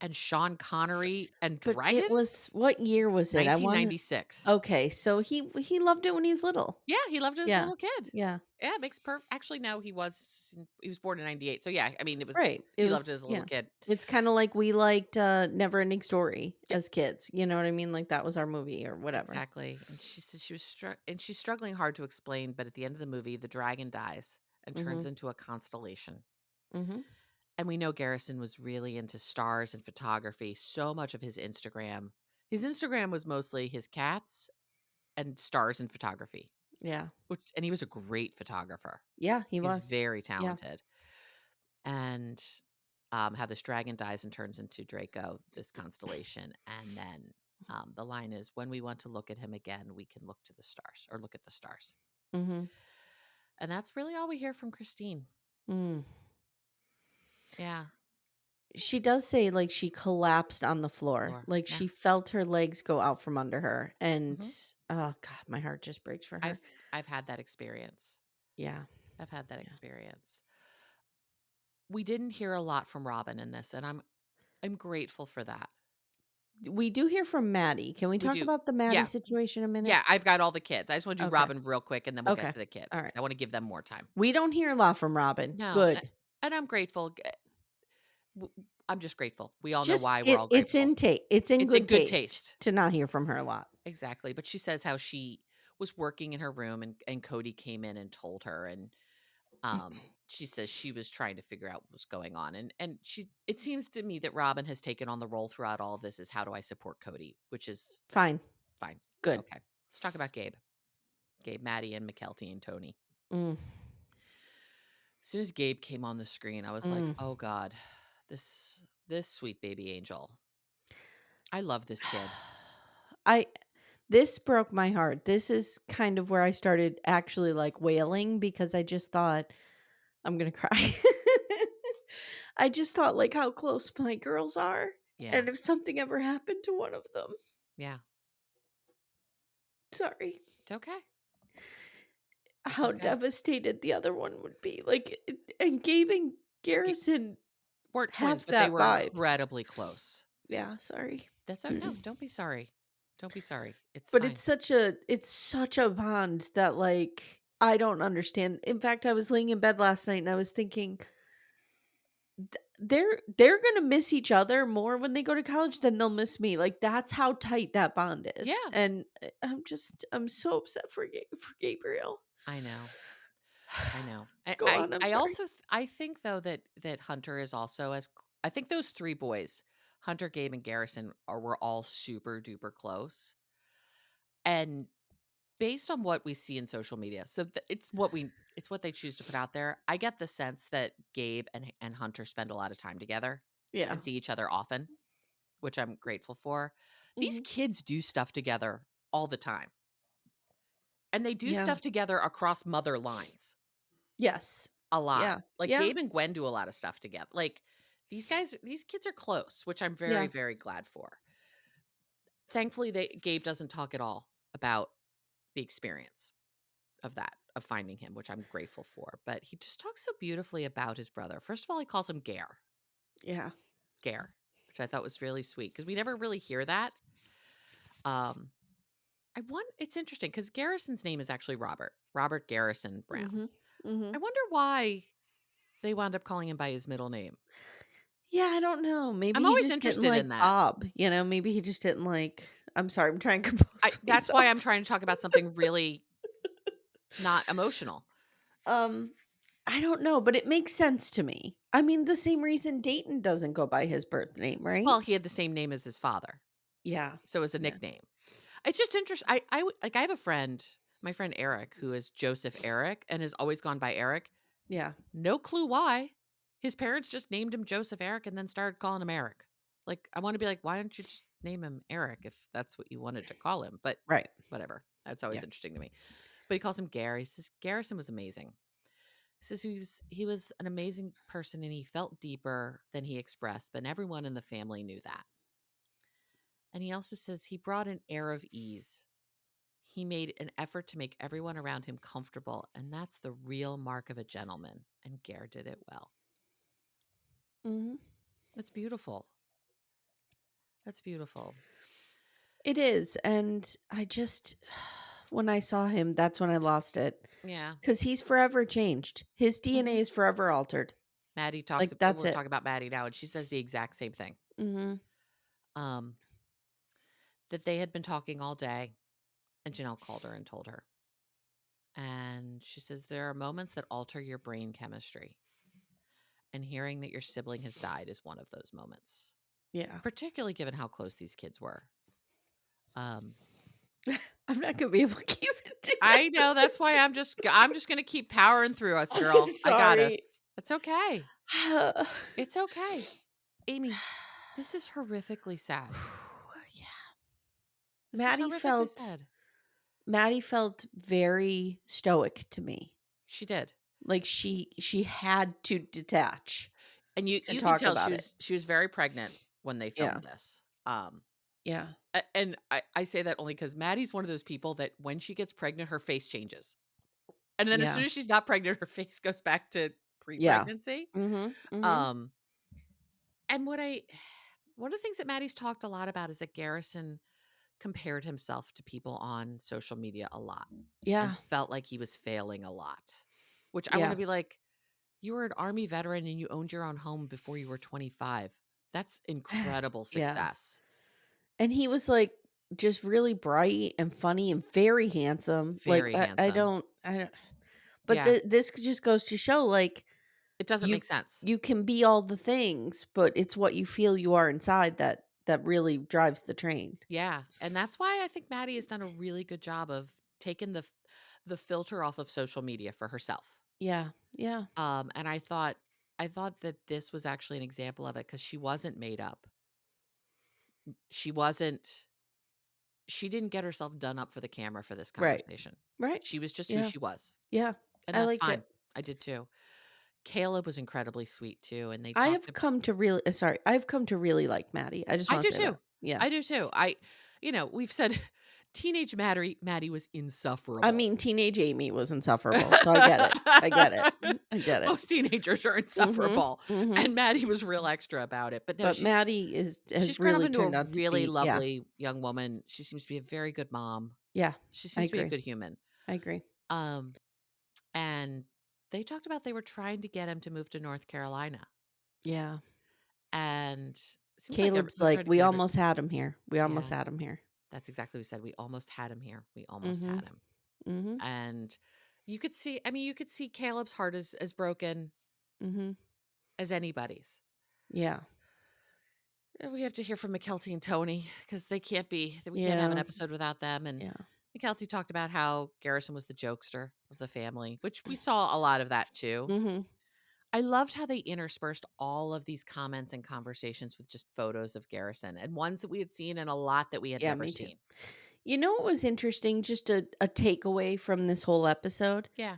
and Sean Connery and But it was, dragons? what year was it? I want 1996. Okay, so he loved it when he was little. Yeah, he loved it as a Yeah. little kid. Yeah. Yeah, it makes perfect. Actually, no, he was born in 98. So yeah, I mean, Right. he loved it as a little kid. It's kind of like we liked Never Ending Story Yeah. as kids. You know what I mean? Like that was our movie or whatever. Exactly. And she said she was and she's struggling hard to explain, but at the end of the movie, the dragon dies and turns into a constellation. Mm-hmm. And we know Garrison was really into stars and photography. So much of his Instagram was mostly his cats and stars and photography. Yeah. And he was a great photographer. Yeah, he He was was. very Yeah. talented. And how this dragon dies and turns into Draco, this constellation. And then the line is, when we want to look at him again, we can look to the stars or look at the stars. Mm-hmm. And that's really all we hear from Christine. Mm. Yeah. She does say like she collapsed on the floor. Like Yeah. she felt her legs go out from under her. And Mhm. oh God, my heart just breaks for her. I've had that experience. Yeah. I've had that experience. We didn't hear a lot from Robin in this, and I'm grateful for that. We do hear from Maddie. Can we talk do. about the Maddie Yeah. situation a minute? Yeah, I've got all the kids. I just want to do Okay. Robin real quick, and then we'll Okay. get to the kids. All right. I want to give them more time. We don't hear a lot from Robin. No, Good. and I'm grateful. I'm just grateful. We all know why we're all It's grateful. it's in good good taste taste. to not hear from her a lot. Exactly. But she says how she was working in her room and Cody came in and told her, and She says she was trying to figure out what was going on. And it seems to me that Robin has taken on the role throughout all of this is how do I support Cody, which is Fine. fine. Good. Okay. Let's talk about Gabe. Gabe, Maddie, and McKelty and Tony. Mm. As soon as Gabe came on the screen, I was like, oh God, this sweet baby angel. I love this kid. This broke my heart. This is kind of where I started actually like wailing because I just thought I'm gonna cry. I just thought like how close my girls are. Yeah. And if something ever happened to one of them. Yeah. Sorry. It's okay. How devastated the other one would be. Like, and Gabe and Garrison weren't have twins, but that they were vibe. incredibly close. Yeah, sorry. That's okay. No, don't be sorry. Don't be sorry. It's But fine. it's such a bond that like I don't understand. In fact, I was laying in bed last night and I was thinking they're gonna miss each other more when they go to college than they'll miss me. Like that's how tight that bond is. Yeah. And I'm so upset for Gabriel. I know. I know. Go on, I'm I sorry. also I think though that Hunter is also I think those three boys, Hunter, Gabe, and Garrison, were all super duper close. And based on what we see in social media, so it's what they choose to put out there. I get the sense that Gabe and Hunter spend a lot of time together and see each other often, which I'm grateful for. These kids do stuff together all the time. And they do stuff together across mother lines. Yes. A lot. Yeah. Like Gabe and Gwen do a lot of stuff together. Like these kids are close, which I'm very, very glad for. Thankfully, Gabe doesn't talk at all about the experience of finding him, which I'm grateful for. But he just talks so beautifully about his brother. First of all, he calls him Gare. Yeah. Gare, which I thought was really sweet because we never really hear that. It's interesting because Garrison's name is actually Robert Garrison Brown. I wonder why they wound up calling him by his middle name. Yeah, I don't know. Maybe I'm he always just interested didn't like in that. Bob. You know, maybe he just didn't like. I'm sorry, I'm trying to compose That's why I'm myself. trying to talk about something really not emotional. I don't know, but it makes sense to me. I mean, the same reason Dayton doesn't go by his birth name, right? Well, he had the same name as his father. Yeah. So it's a nickname. It's just interesting. I have a friend, my friend Eric, who is Joseph Eric and has always gone by Eric. Yeah. No clue why. His parents just named him Joseph Eric and then started calling him Eric. Like, I want to be like, why don't you just name him Eric if that's what you wanted to call him? But Right. whatever. That's always interesting to me. But he calls him Gary. He says Garrison was amazing. He says he was an amazing person and he felt deeper than he expressed, but everyone in the family knew that. And he also says he brought an air of ease. He made an effort to make everyone around him comfortable, and that's the real mark of a gentleman. And Gare did it well. That's beautiful. That's beautiful. It is. And I just, when I saw him, that's when I lost it. Yeah. Because he's forever changed. His DNA is forever altered. Maddie talks like, that's we're it. talking about Maddie now, and she says the exact same thing. That they had been talking all day, and Janelle called her and told her. And she says there are moments that alter your brain chemistry. And hearing that your sibling has died is one of those moments. Yeah. Particularly given how close these kids were. I'm not going to be able to keep it together. I know. That's why I'm just going to keep powering through us, girl. I got us. It's okay. It's okay. Amy, this is horrifically sad. Maddie felt very stoic to me. She did. Like she had to detach. And you can tell she was very pregnant when they filmed this. Yeah. And I say that only because Maddie's one of those people that when she gets pregnant, her face changes. And then as soon as she's not pregnant, her face goes back to pre-pregnancy. And one of the things that Maddie's talked a lot about is that Garrison compared himself to people on social media a lot. Yeah. And felt like he was failing a lot. Which I want to be like, you were an Army veteran and you owned your own home before you were 25. That's incredible success. And he was like just really bright and funny and very handsome. Very handsome. I don't But Yeah. this just goes to show, like, It doesn't you make sense. you can be all the things, but it's what you feel you are inside that really drives the train. Yeah, and that's why I think Maddie has done a really good job of taking the filter off of social media for herself. Yeah. Yeah. And I thought that this was actually an example of it because she wasn't made up. She wasn't she didn't get herself done up for the camera for this Right. conversation. Right. She was just who Yeah. she was, Yeah. and I that's liked fine. it. I did too. Caleb was incredibly sweet too, and they I talked have come to really sorry. I've come to really like Maddie. I just I want do to say that. too. Yeah. I do too. We've said teenage Maddie was I insufferable. mean, teenage Amy was insufferable, so I get it. I get it. I get it. Most teenagers are Mhm. insufferable, Mhm. and Maddie was real extra about it. But no, But Maddie has she's grown up really into a turned out to really be, yeah. lovely young woman. She seems to be a very good mom. Yeah. She I seems to be a agree. good human. I agree. Um, and they talked about they were trying to get him to move to North Carolina, Yeah. and it seems like Caleb's they're like, trying to we get him to. almost had him here. We almost Yeah, had him here. that's exactly what we said. We almost had him here. We almost Mhm. had him. Mhm. And you could see, I mean, you could see Caleb's heart is as broken Mhm. as anybody's. Yeah. We have to hear from McKelty and Tony because we can't have an Yeah. episode without them. And Yeah. McKelty talked about how Garrison was the jokester of the family, which we saw a lot of that too. Mhm. I loved how they interspersed all of these comments and conversations with just photos of Garrison and ones that we had seen and a lot that we had Yeah, never me too. seen. You know what was interesting? Just a takeaway from this whole episode. Yeah.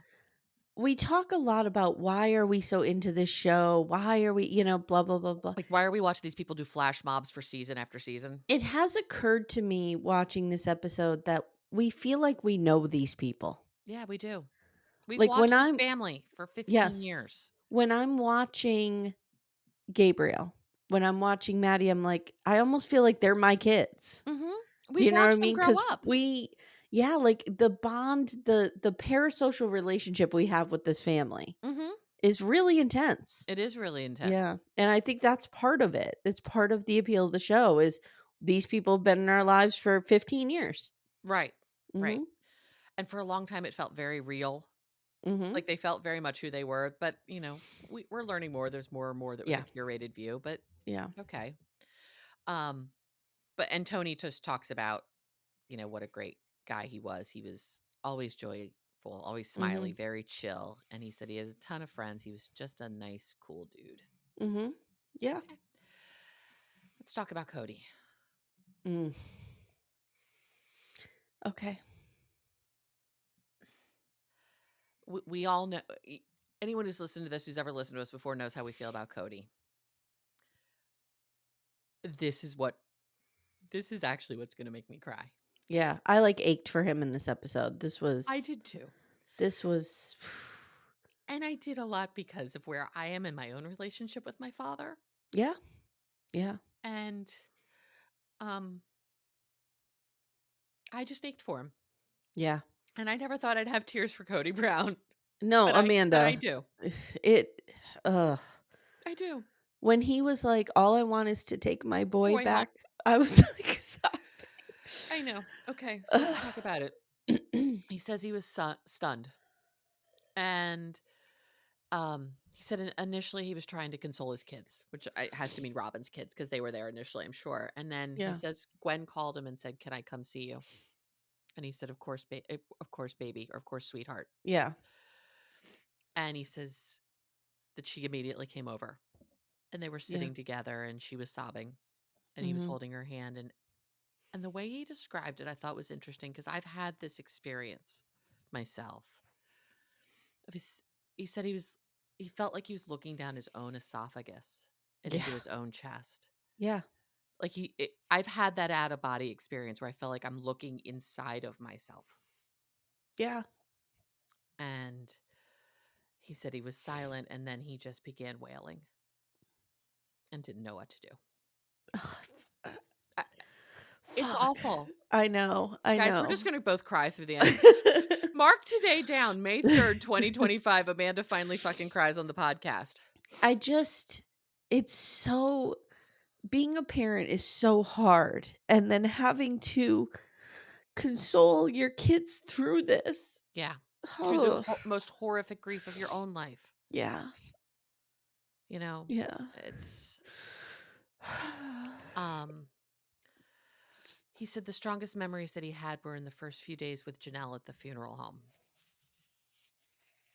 We talk a lot about why are we so into this show? Why are we, blah, blah, blah, blah. Like, why are we watching these people do flash mobs for season after season? It has occurred to me watching this episode that we feel like we know these people. Yeah, we do. We've Like when watched this I'm, family for 15 yes, years. when I'm watching Gabriel, when I'm watching Maddie, I'm like, I almost feel like they're my kids. Mm-hmm. Do We've you know what I watched them mean? grow Because up. yeah, like the bond, the parasocial relationship we have with this family Mm-hmm. is really intense. It is really intense. Yeah. And I think that's part of it. It's part of the appeal of the show is these people have been in our lives for 15 years. Right. Right. Mhm. And for a long time, it felt very real. Mhm. Like they felt very much who they were. But, we're learning more. There's more and more that was a Yeah. curated view, but Yeah. it's okay. And Tony just talks about, what a great guy he was. He was always joyful, always smiley, Mhm. very chill. And he said he has a ton of friends. He was just a nice, cool dude. Mhm. Yeah. Okay. Let's talk about Cody. Mm. Okay. We all know, anyone who's listened to this, who's ever listened to us before, knows how we feel about Cody. This is actually what's going to make me cry. Yeah. I like ached for him in this episode. I did too. This was And I did a lot because of where I am in my own relationship with my father. yeah. Yeah. And I just ached for him. Yeah. And I never thought I'd have tears for Cody Brown. No, But I Amanda. do. It I do. when he was like, all I want is to take my boy Boy home. back, I was like, sobbing. I know. Okay, so let's talk about it. He says he was stunned. And he said initially he was trying to console his kids, which has to mean Robin's kids because they were there initially, I'm sure. And then Yeah. he says Gwen called him and said, "Can I come see you?" And he said, "Of course, of course, baby, or of course, sweetheart." Yeah. And he says that she immediately came over, and they were sitting together, and she was sobbing, and he was Mhm. holding her hand, and the way he described it, I thought was interesting because I've had this experience myself. He said he felt like he was looking down his own esophagus and into Yeah. his own chest. Yeah. Like I've had that out of body experience where I felt like I'm looking inside of myself. Yeah. And he said he was silent and then he just began wailing and didn't know what to do. It's Fuck. awful. I know. I Guys, know. we're just going to both cry through the end. Mark today down, May 3rd, 2025. Amanda finally fucking cries on the podcast. It's so, being a parent is so hard. And then having to console your kids through this. Yeah. through the Oh, most horrific grief of your own life. yeah. You know, Yeah. it's he said the strongest memories that he had were in the first few days with Janelle at the funeral home.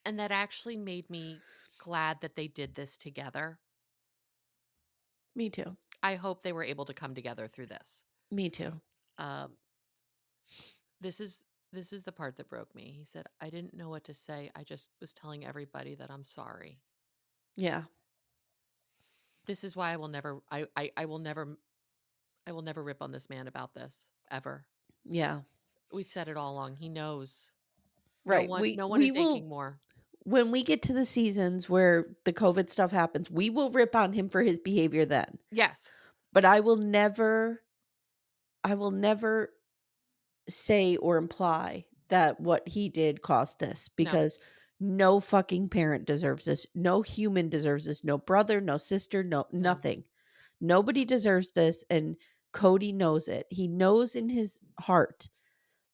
And that actually made me glad that they did this together. Me too. I hope they were able to come together through this. Me too. Um, this is the part that broke me. He said, I didn't know what to say. I just was telling everybody that I'm sorry. Yeah. This is why I will never I will never rip on this man about this ever. Yeah. We've said it all along. He knows. Right. No one We is will, aching more. when we get to the seasons where the COVID stuff happens, we will rip on him for his behavior then. Yes. But I will never say or imply that what he did caused this, No. because no fucking parent deserves this. No human deserves this. No brother, no sister, no nothing. Nobody deserves this, and Cody knows it. He knows in his heart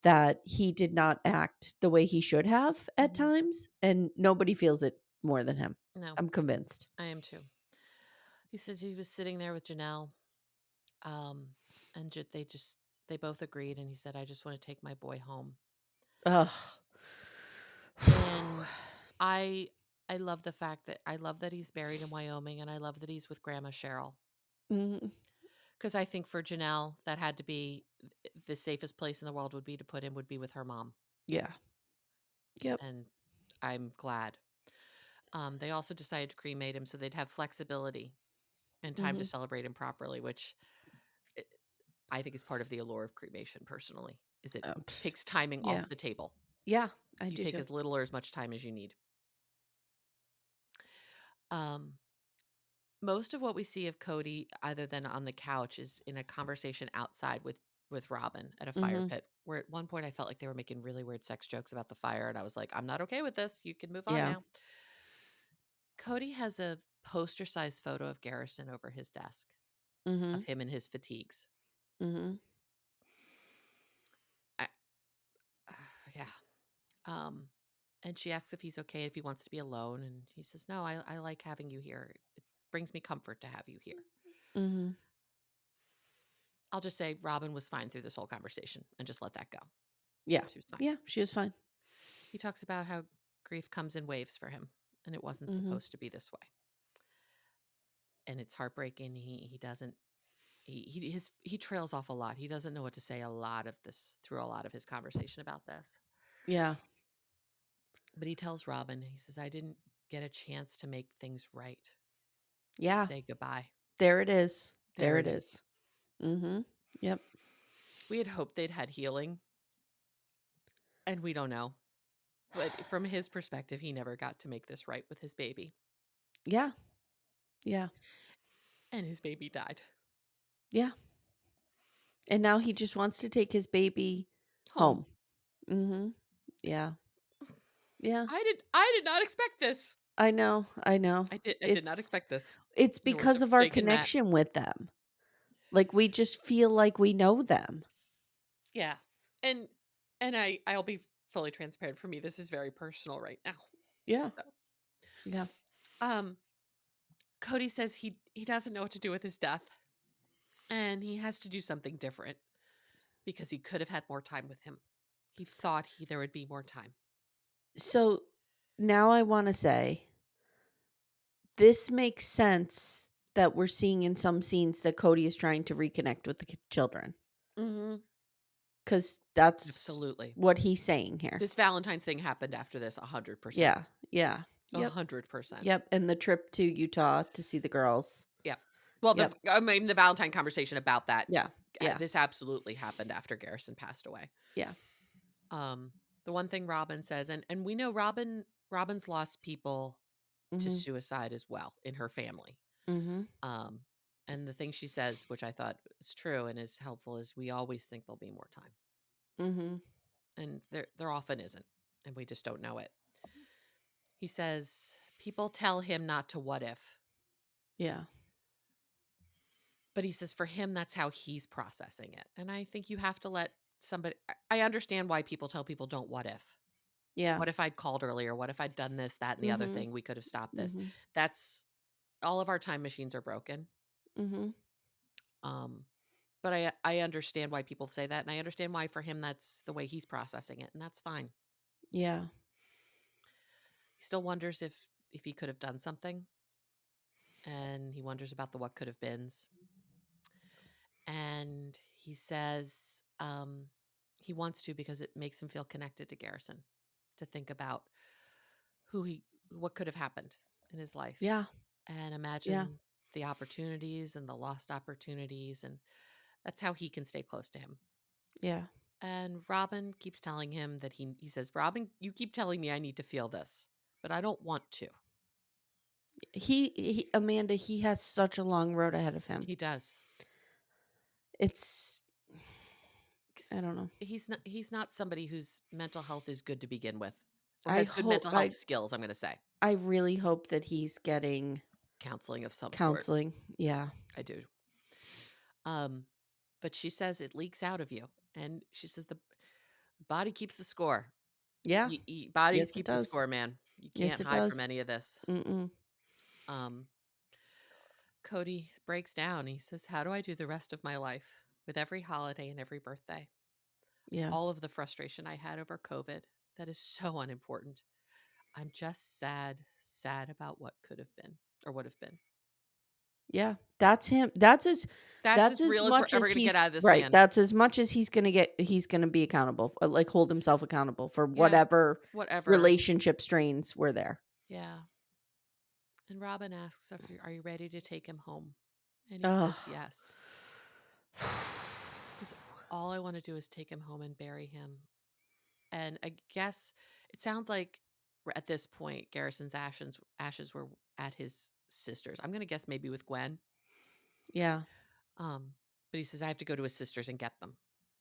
that he did not act the way he should have at times, and nobody feels it more than him. No. I'm convinced. I am too. He says he was sitting there with Janelle, and they both agreed, and he said, "I just want to take my boy home." Ugh. And I love the fact that he's buried in Wyoming, and I love that he's with Grandma Cheryl, Mhm. because I think for Janelle that had to be the safest place in the world would be with her mom, Yeah. Yep. and I'm glad. They also decided to cremate him so they'd have flexibility and time to Mhm. celebrate him properly, which I think is part of the allure of cremation. Personally, is it takes timing Yeah. off the table. Yeah, I You do take too. as little or as much time as you need. Most of what we see of Cody, other than on the couch, is in a conversation outside with Robin at a fire Mhm. pit, where at one point I felt like they were making really weird sex jokes about the fire, and I was like, I'm not okay with this. You can move on Yeah. now. Cody has a poster-sized photo of Garrison over his desk Mhm. of him in his fatigues. Mhm. I, yeah. And she asks if he's okay, if he wants to be alone, and he says, "No, I like having you here. It brings me comfort to have you here." Mhm. I'll just say Robin was fine through this whole conversation, and just let that go. Yeah. She was fine. Yeah, she was fine. He talks about how grief comes in waves for him, and it wasn't Mhm. supposed to be this way. And it's heartbreaking. He doesn't he trails off a lot. He doesn't know what to say through a lot of his conversation about this. Yeah. But he tells Robin, he says, "I didn't get a chance to make things right. Yeah. Say goodbye." There it is. There There it it is. is. Mhm. Yep. We had hoped they'd had healing, and we don't know. But from his perspective, he never got to make this right with his baby. Yeah. Yeah. And his baby died. Yeah. And now he just wants to take his baby Home. home. Mhm. Yeah. Yeah. I did not expect this. I know. I know. I did not expect this. It's The words because of of our Fig and Matt. connection with them. Like, we just feel like we know them. Yeah. And I'll be fully transparent. For me, this is very personal right now. Yeah. So, Yeah. Cody says he doesn't know what to do with his death, and he has to do something different because he could have had more time with him. He thought there would be more time. So now I want to say this makes sense that we're seeing in some scenes that Cody is trying to reconnect with the children, Mm-hmm. because that's Absolutely what he's saying here. This Valentine's thing happened after this 100%. Yeah. Yeah. Yep. 100%. Yep. And the trip to Utah to see the girls. Yep. Well, Yep. the Valentine conversation about that. Yeah. Yeah. This absolutely happened after Garrison passed away. Yeah. The one thing Robin says, and we know Robin's lost people to suicide as well in her family. Mm-hmm. And the thing she says, which I thought is true and is helpful, is we always think there'll be more time. Mm-hmm. And there often isn't, and we just don't know it. He says, people tell him not to what if. Yeah. But he says for him, that's how he's processing it. And I think you have to let somebody, I understand why people tell people don't what if. Yeah. What if I'd called earlier? What if I'd done this, that, and the other Mhm. thing? We could have stopped this. Mhm. That's all of our time machines are broken. Mhm. Um, but I understand why people say that, and I understand why for him that's the way he's processing it, and that's fine. Yeah. He still wonders if he could have done something, and he wonders about the what could have beens. And he says he wants to because it makes him feel connected to Garrison, to think about what could have happened in his life, Yeah. and Yeah. imagine the opportunities and the lost opportunities, and that's how he can stay close to him. Yeah. And Robin keeps telling him that he says, Robin, you keep telling me I need to feel this, but I don't want to. Amanda, he has such a long road ahead of him. He does. It's, 'Cause I don't know. he's not somebody whose mental health is good to begin with, or I has good hope, mental health skills, I'm going to say. I really hope that he's getting Counseling of some sort. counseling. Yeah. I do. But she says it leaks out of you, and she says the body keeps the score. Yeah. Bodies Yes, it keep the does. score, man. You Yes, can't it hide from does. any of this. Mm-mm. Cody breaks down. He says, how do I do the rest of my life with every holiday and every birthday? Yeah. All of the frustration I had over COVID, that is so unimportant. I'm just sad about what could have been or would have been. Yeah. That's him. That's as Real as we're much ever as going to he's get out of this right. man. That's as much as he's gonna get. He's gonna be accountable, like hold himself accountable for Yeah, whatever whatever. relationship strains were there. Yeah. And Robin asks, are you ready to take him home? And he Ugh. says, yes. He says, all I want to do is take him home and bury him. And I guess it sounds like at this point, Garrison's ashes were at his sister's. I'm going to guess maybe with Gwen. Yeah. But he says, I have to go to his sister's and get them.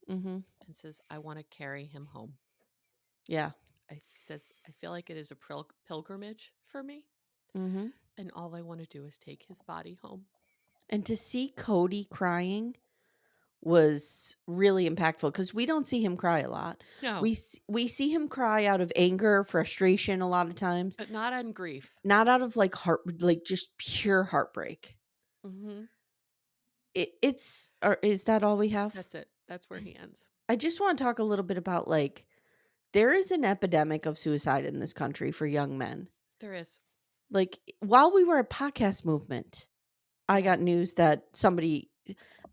Mm-hmm. And says, I want to carry him home. Yeah. He says, I feel like it is a pilgrimage for me. Mm-hmm. And all I want to do is take his body home. And to see Cody crying was really impactful because we don't see him cry a lot. No. We see him cry out of anger, frustration a lot of times, But not on grief. not out of like just pure heartbreak. Mm-hmm. Is that all we have? That's it. That's where he ends. I just want to talk a little bit about there is an epidemic of suicide in this country for young men. There is. While we were a podcast movement, I Yeah. got news that somebody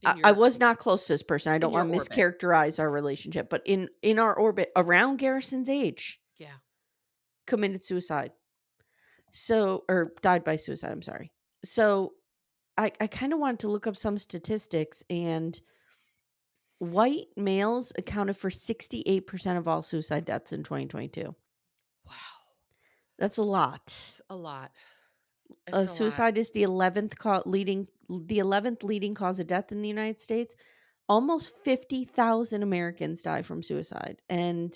I was not close to this person. I don't your want to orbit. mischaracterize our relationship, but in our orbit around Garrison's age, Yeah. committed suicide. So, or died by suicide, I'm sorry. So I kind of wanted to look up some statistics, and white males accounted for 68% of all suicide deaths in 2022. Wow. That's a lot. It's a lot. It's a lot. Suicide is the 11th leading cause of death in the United States. Almost 50,000 Americans die from suicide, and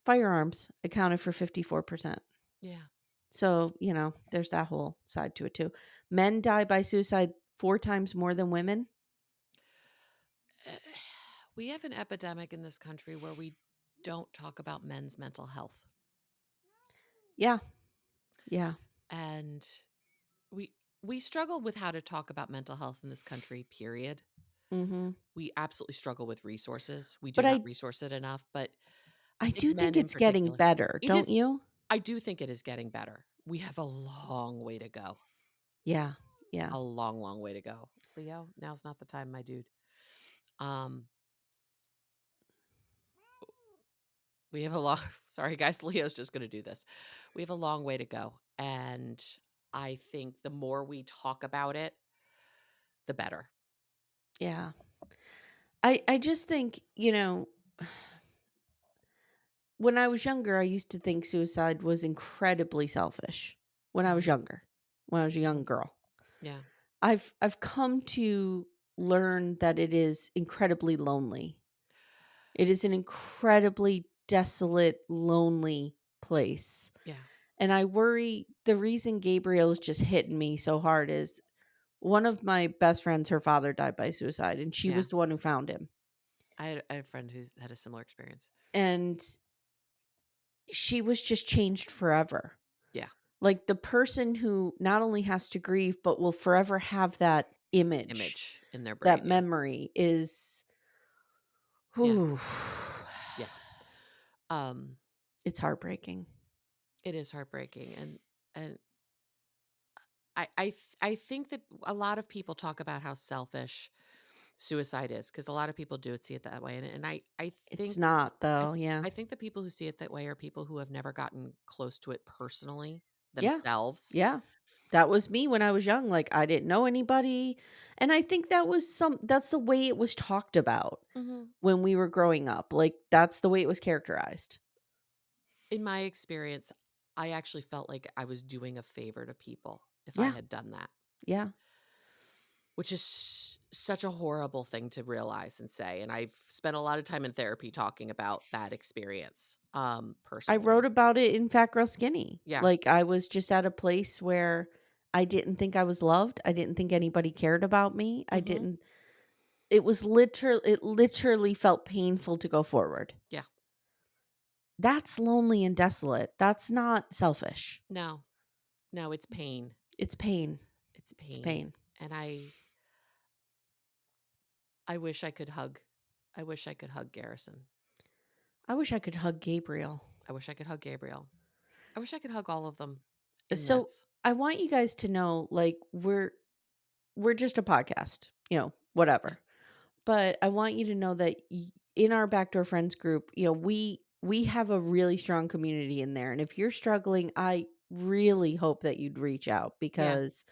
firearms accounted for 54%. Yeah. So, there's that whole side to it too. Men die by suicide 4 times more than women. We have an epidemic in this country where we don't talk about men's mental health. Yeah. Yeah. And we struggle with how to talk about mental health in this country, period. Mm-hmm. We absolutely struggle with resources. We do But not resource it enough, but I think do men think in it's getting particular. better, It don't is. you? I do think it is getting better. We have a long way to go. Yeah. Yeah. A long, long way to go. Leo, now's not the time, my dude. We have a long, sorry guys, Leo's just going to do this. We have a long way to go. And I think the more we talk about it, the better. Yeah. I just think, when I was younger, I used to think suicide was incredibly selfish when I was younger, when I was a young girl. Yeah. I've come to learn that it is incredibly lonely. It is an incredibly desolate, lonely place. Yeah. And I worry the reason Gabriel is just hitting me so hard is one of my best friends, her father died by suicide, and she was the one who found him. I had a friend who's had a similar experience. And she was just changed forever. Yeah. Like the person who not only has to grieve, but will forever have that image, Image in their that brain. Yeah. memory is, Yeah. whew, Yeah. Um, it's heartbreaking. it is heartbreaking. And I think that a lot of people talk about how selfish suicide is because a lot of people do see it that way. And I It's think not I, though. th- Yeah. I think the people who see it that way are people who have never gotten close to it personally Yeah. themselves. Yeah. That was me when I was young. Like I didn't know anybody. And I think that's the way it was talked about Hmm. when we were growing up. Like that's the way it was characterized. In my experience, I actually felt like I was doing a favor to people if I Yeah. had done that, Yeah. which is such a horrible thing to realize and say. And I've spent a lot of time in therapy talking about that experience, I wrote personally. about it in Fat Girl Skinny. Yeah. Like I was just at a place where I didn't think I was loved. I didn't think anybody cared about me. I Hmm. didn't it literally felt painful to go forward. Yeah. That's lonely and desolate. That's not selfish. No, no, it's pain. It's pain. It's It's pain. pain. And I wish I could hug. I wish I could hug Garrison. I wish I could hug Gabriel. I wish I could hug Gabriel. I wish I could hug all of them in So this. I want you guys to know, like, we're just a podcast, Yeah. whatever. But I want you to know that in our Backdoor Friends group, we have a really strong community in there. And if you're struggling, I really hope that you'd reach out Yeah. because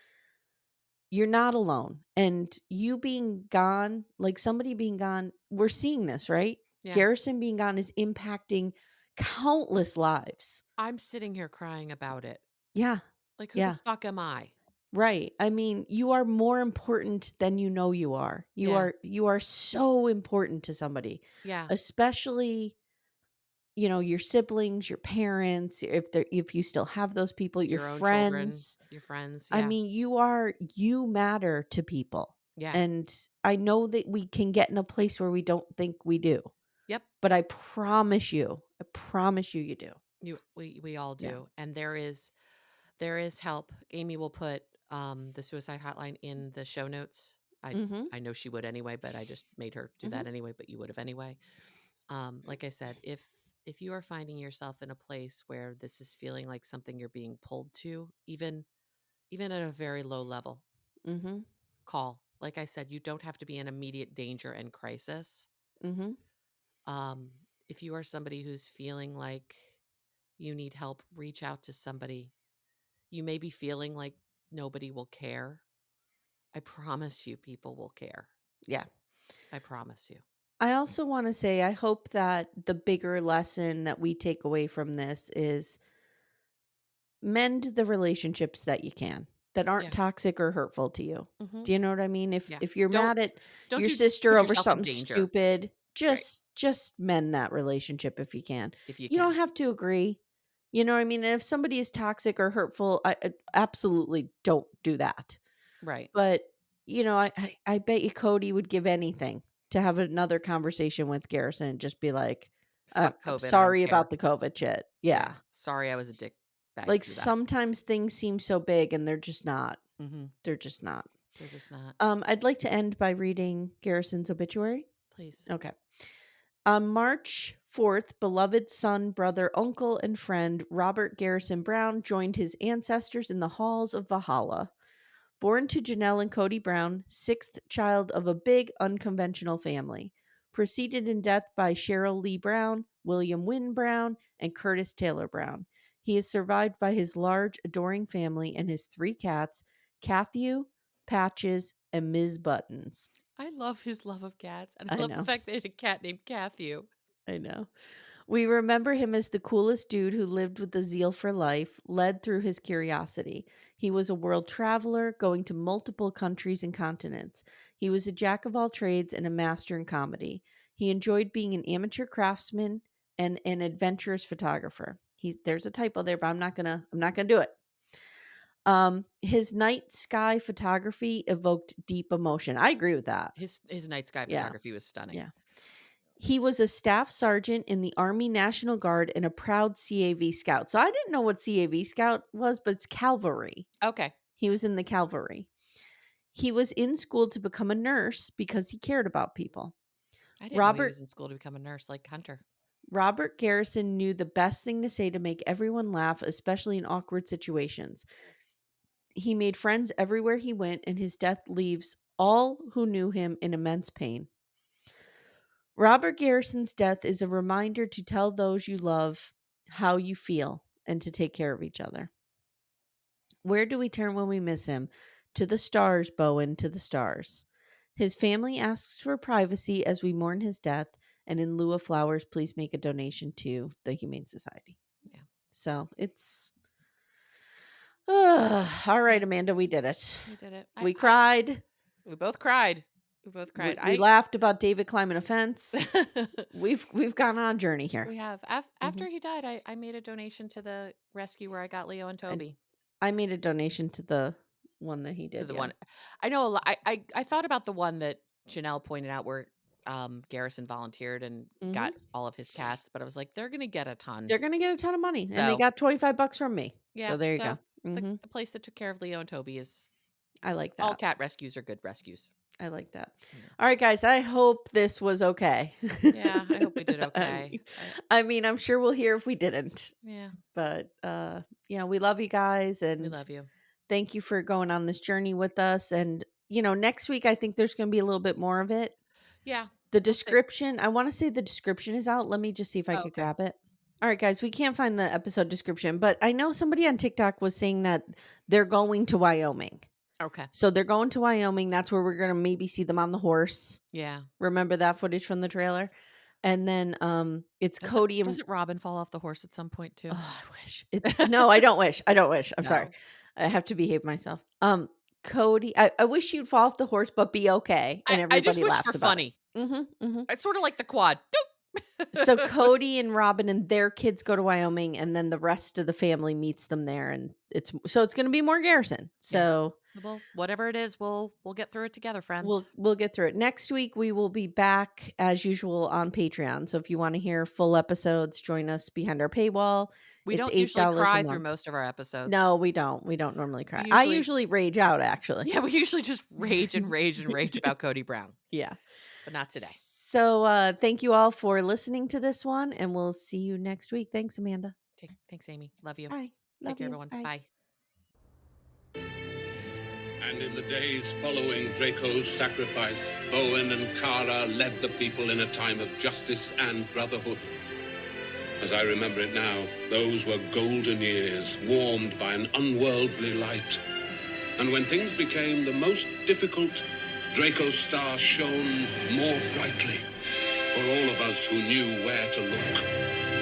you're not alone. And you being gone, like somebody being gone, we're seeing this, right? Yeah. Garrison being gone is impacting countless lives. I'm sitting here crying about it. Yeah. Like, who the Yeah. fuck am I? Right. I mean, you are more important than you know you are. You Yeah. are you are so important to somebody, Yeah. especially your siblings, your parents, if you still have those people, your Your own children, friends. your friends. I Yeah. mean, you matter to people. Yeah. And I know that we can get in a place where we don't think we do. Yep. But I promise you you do. We all Yeah. do. And there is help. Amy will put the suicide hotline in the show notes. I Mhm. I know she would anyway, but I just made her do Mhm. that anyway, but you would have anyway. Like I said, if you are finding yourself in a place where this is feeling like something you're being pulled to, even at a very low level, Mhm. call. Like I said, you don't have to be in immediate danger and crisis. Mhm. Um, if you are somebody who's feeling like you need help, reach out to somebody. You may be feeling like nobody will care. I promise you, people will care. Yeah. I promise you. I also want to say I hope that the bigger lesson that we take away from this is mend the relationships that you can that aren't Yeah. toxic or hurtful to you. Hmm. Do you know what I mean? If Yeah. if you're Don't mad at don't your you sister put over yourself in something danger. stupid, Right. just mend that relationship if you can. If you You don't can. have to agree. You know what I mean? And if somebody is toxic or hurtful, I absolutely don't do that. Right. But I bet you Cody would give anything to have another conversation with Garrison and just be like, Fuck I'm COVID. I don't sorry care. about the COVID shit. Yeah. Yeah. Sorry, I was a dick bag Like through that. sometimes things seem so big and they're just not. Mm-hmm. They're just not. They're just not. I'd like to end by reading Garrison's obituary. Please. Okay. On March 4th, beloved son, brother, uncle, and friend Robert Garrison Brown joined his ancestors in the halls of Valhalla. Born to Janelle and Cody Brown, sixth child of a big, unconventional family. Preceded in death by Cheryl Lee Brown, William Wynne Brown, and Curtis Taylor Brown. He is survived by his large, adoring family and his three cats, Cathew, Patches, and Ms. Buttons. I love his love of cats. And I I love the know. fact that he had a cat named Cathew. I know. We remember him as the coolest dude who lived with a zeal for life, led through his curiosity. He was a world traveler, going to multiple countries and continents. He was a jack of all trades and a master in comedy. He enjoyed being an amateur craftsman and an adventurous photographer. There's a typo there, but I'm not gonna do it. His night sky photography evoked deep emotion. I agree with that. His night sky Yeah. photography was stunning. Yeah. He was a staff sergeant in the Army National Guard and a proud CAV scout. So I didn't know what CAV scout was, but it's cavalry. Okay. He was in the cavalry. He was in school to become a nurse because he cared about people. I didn't know he was in school to become a nurse like Hunter. Robert Garrison knew the best thing to say to make everyone laugh, especially in awkward situations. He made friends everywhere he went, and his death leaves all who knew him in immense pain. Robert Garrison's death is a reminder to tell those you love how you feel and to take care of each other. Where do we turn when we miss him? To the stars, Bowen, to the stars. His family asks for privacy as we mourn his death, and in lieu of flowers, please make a donation to the Humane Society. Yeah. So it's... all right, Amanda, we did it. We did it. We cried. We both cried. We both cried. We laughed about David climbing a fence. We've gone on a journey here. We have. After he died, I made a donation to the rescue where I got Leo and Toby. I made a donation to the one that he did. To the one. I know a lot. I thought about the one that Janelle pointed out where Garrison volunteered and got all of his cats, but I was like, they're going to get a ton. They're going to get a ton of money. And they got $25 from me. Yeah. So there you go. The place that took care of Leo and Toby is... I like that. All cat rescues are good rescues. I like that. All right, guys. I hope this was okay. Yeah, I hope we did okay. I mean, I'm sure we'll hear if we didn't. Yeah. But, we love you guys. And we love you. Thank you for going on this journey with us. And, next week, I think there's going to be a little bit more of it. Yeah. The description, I want to say the description is out. Let me just see if I could grab it. All right, guys, we can't find the episode description, but I know somebody on TikTok was saying that they're going to Wyoming. Okay. So they're going to Wyoming. That's where we're going to maybe see them on the horse. Yeah. Remember that footage from the trailer? And then it's Cody. Doesn't Robin fall off the horse at some point too? Oh, I wish. No, I don't wish. I don't wish. I'm sorry. I have to behave myself. Cody, I wish you'd fall off the horse, but be okay. And everybody I just wish laughs for about funny. It. It's sort of like the quad. So Cody and Robin and their kids go to Wyoming, and then the rest of the family meets them there, and it's going to be more Garrison. So well, whatever it is, we'll get through it together, friends. We'll get through it. Next week we will be back as usual on Patreon. So if you want to hear full episodes, join us behind our paywall. We don't usually cry through most of our episodes. No, we don't. We don't normally cry. I usually rage out, actually. Yeah, we usually just rage and rage and rage about Cody Brown. Yeah. But not today. So thank you all for listening to this one, and we'll see you next week. Thanks, Amanda. Thanks, Amy. Love you. Bye. Take care, everyone. Bye. And in the days following Draco's sacrifice, Bowen and Kara led the people in a time of justice and brotherhood. As I remember it now, those were golden years, warmed by an unworldly light. And when things became the most difficult, Draco's star shone more brightly for all of us who knew where to look.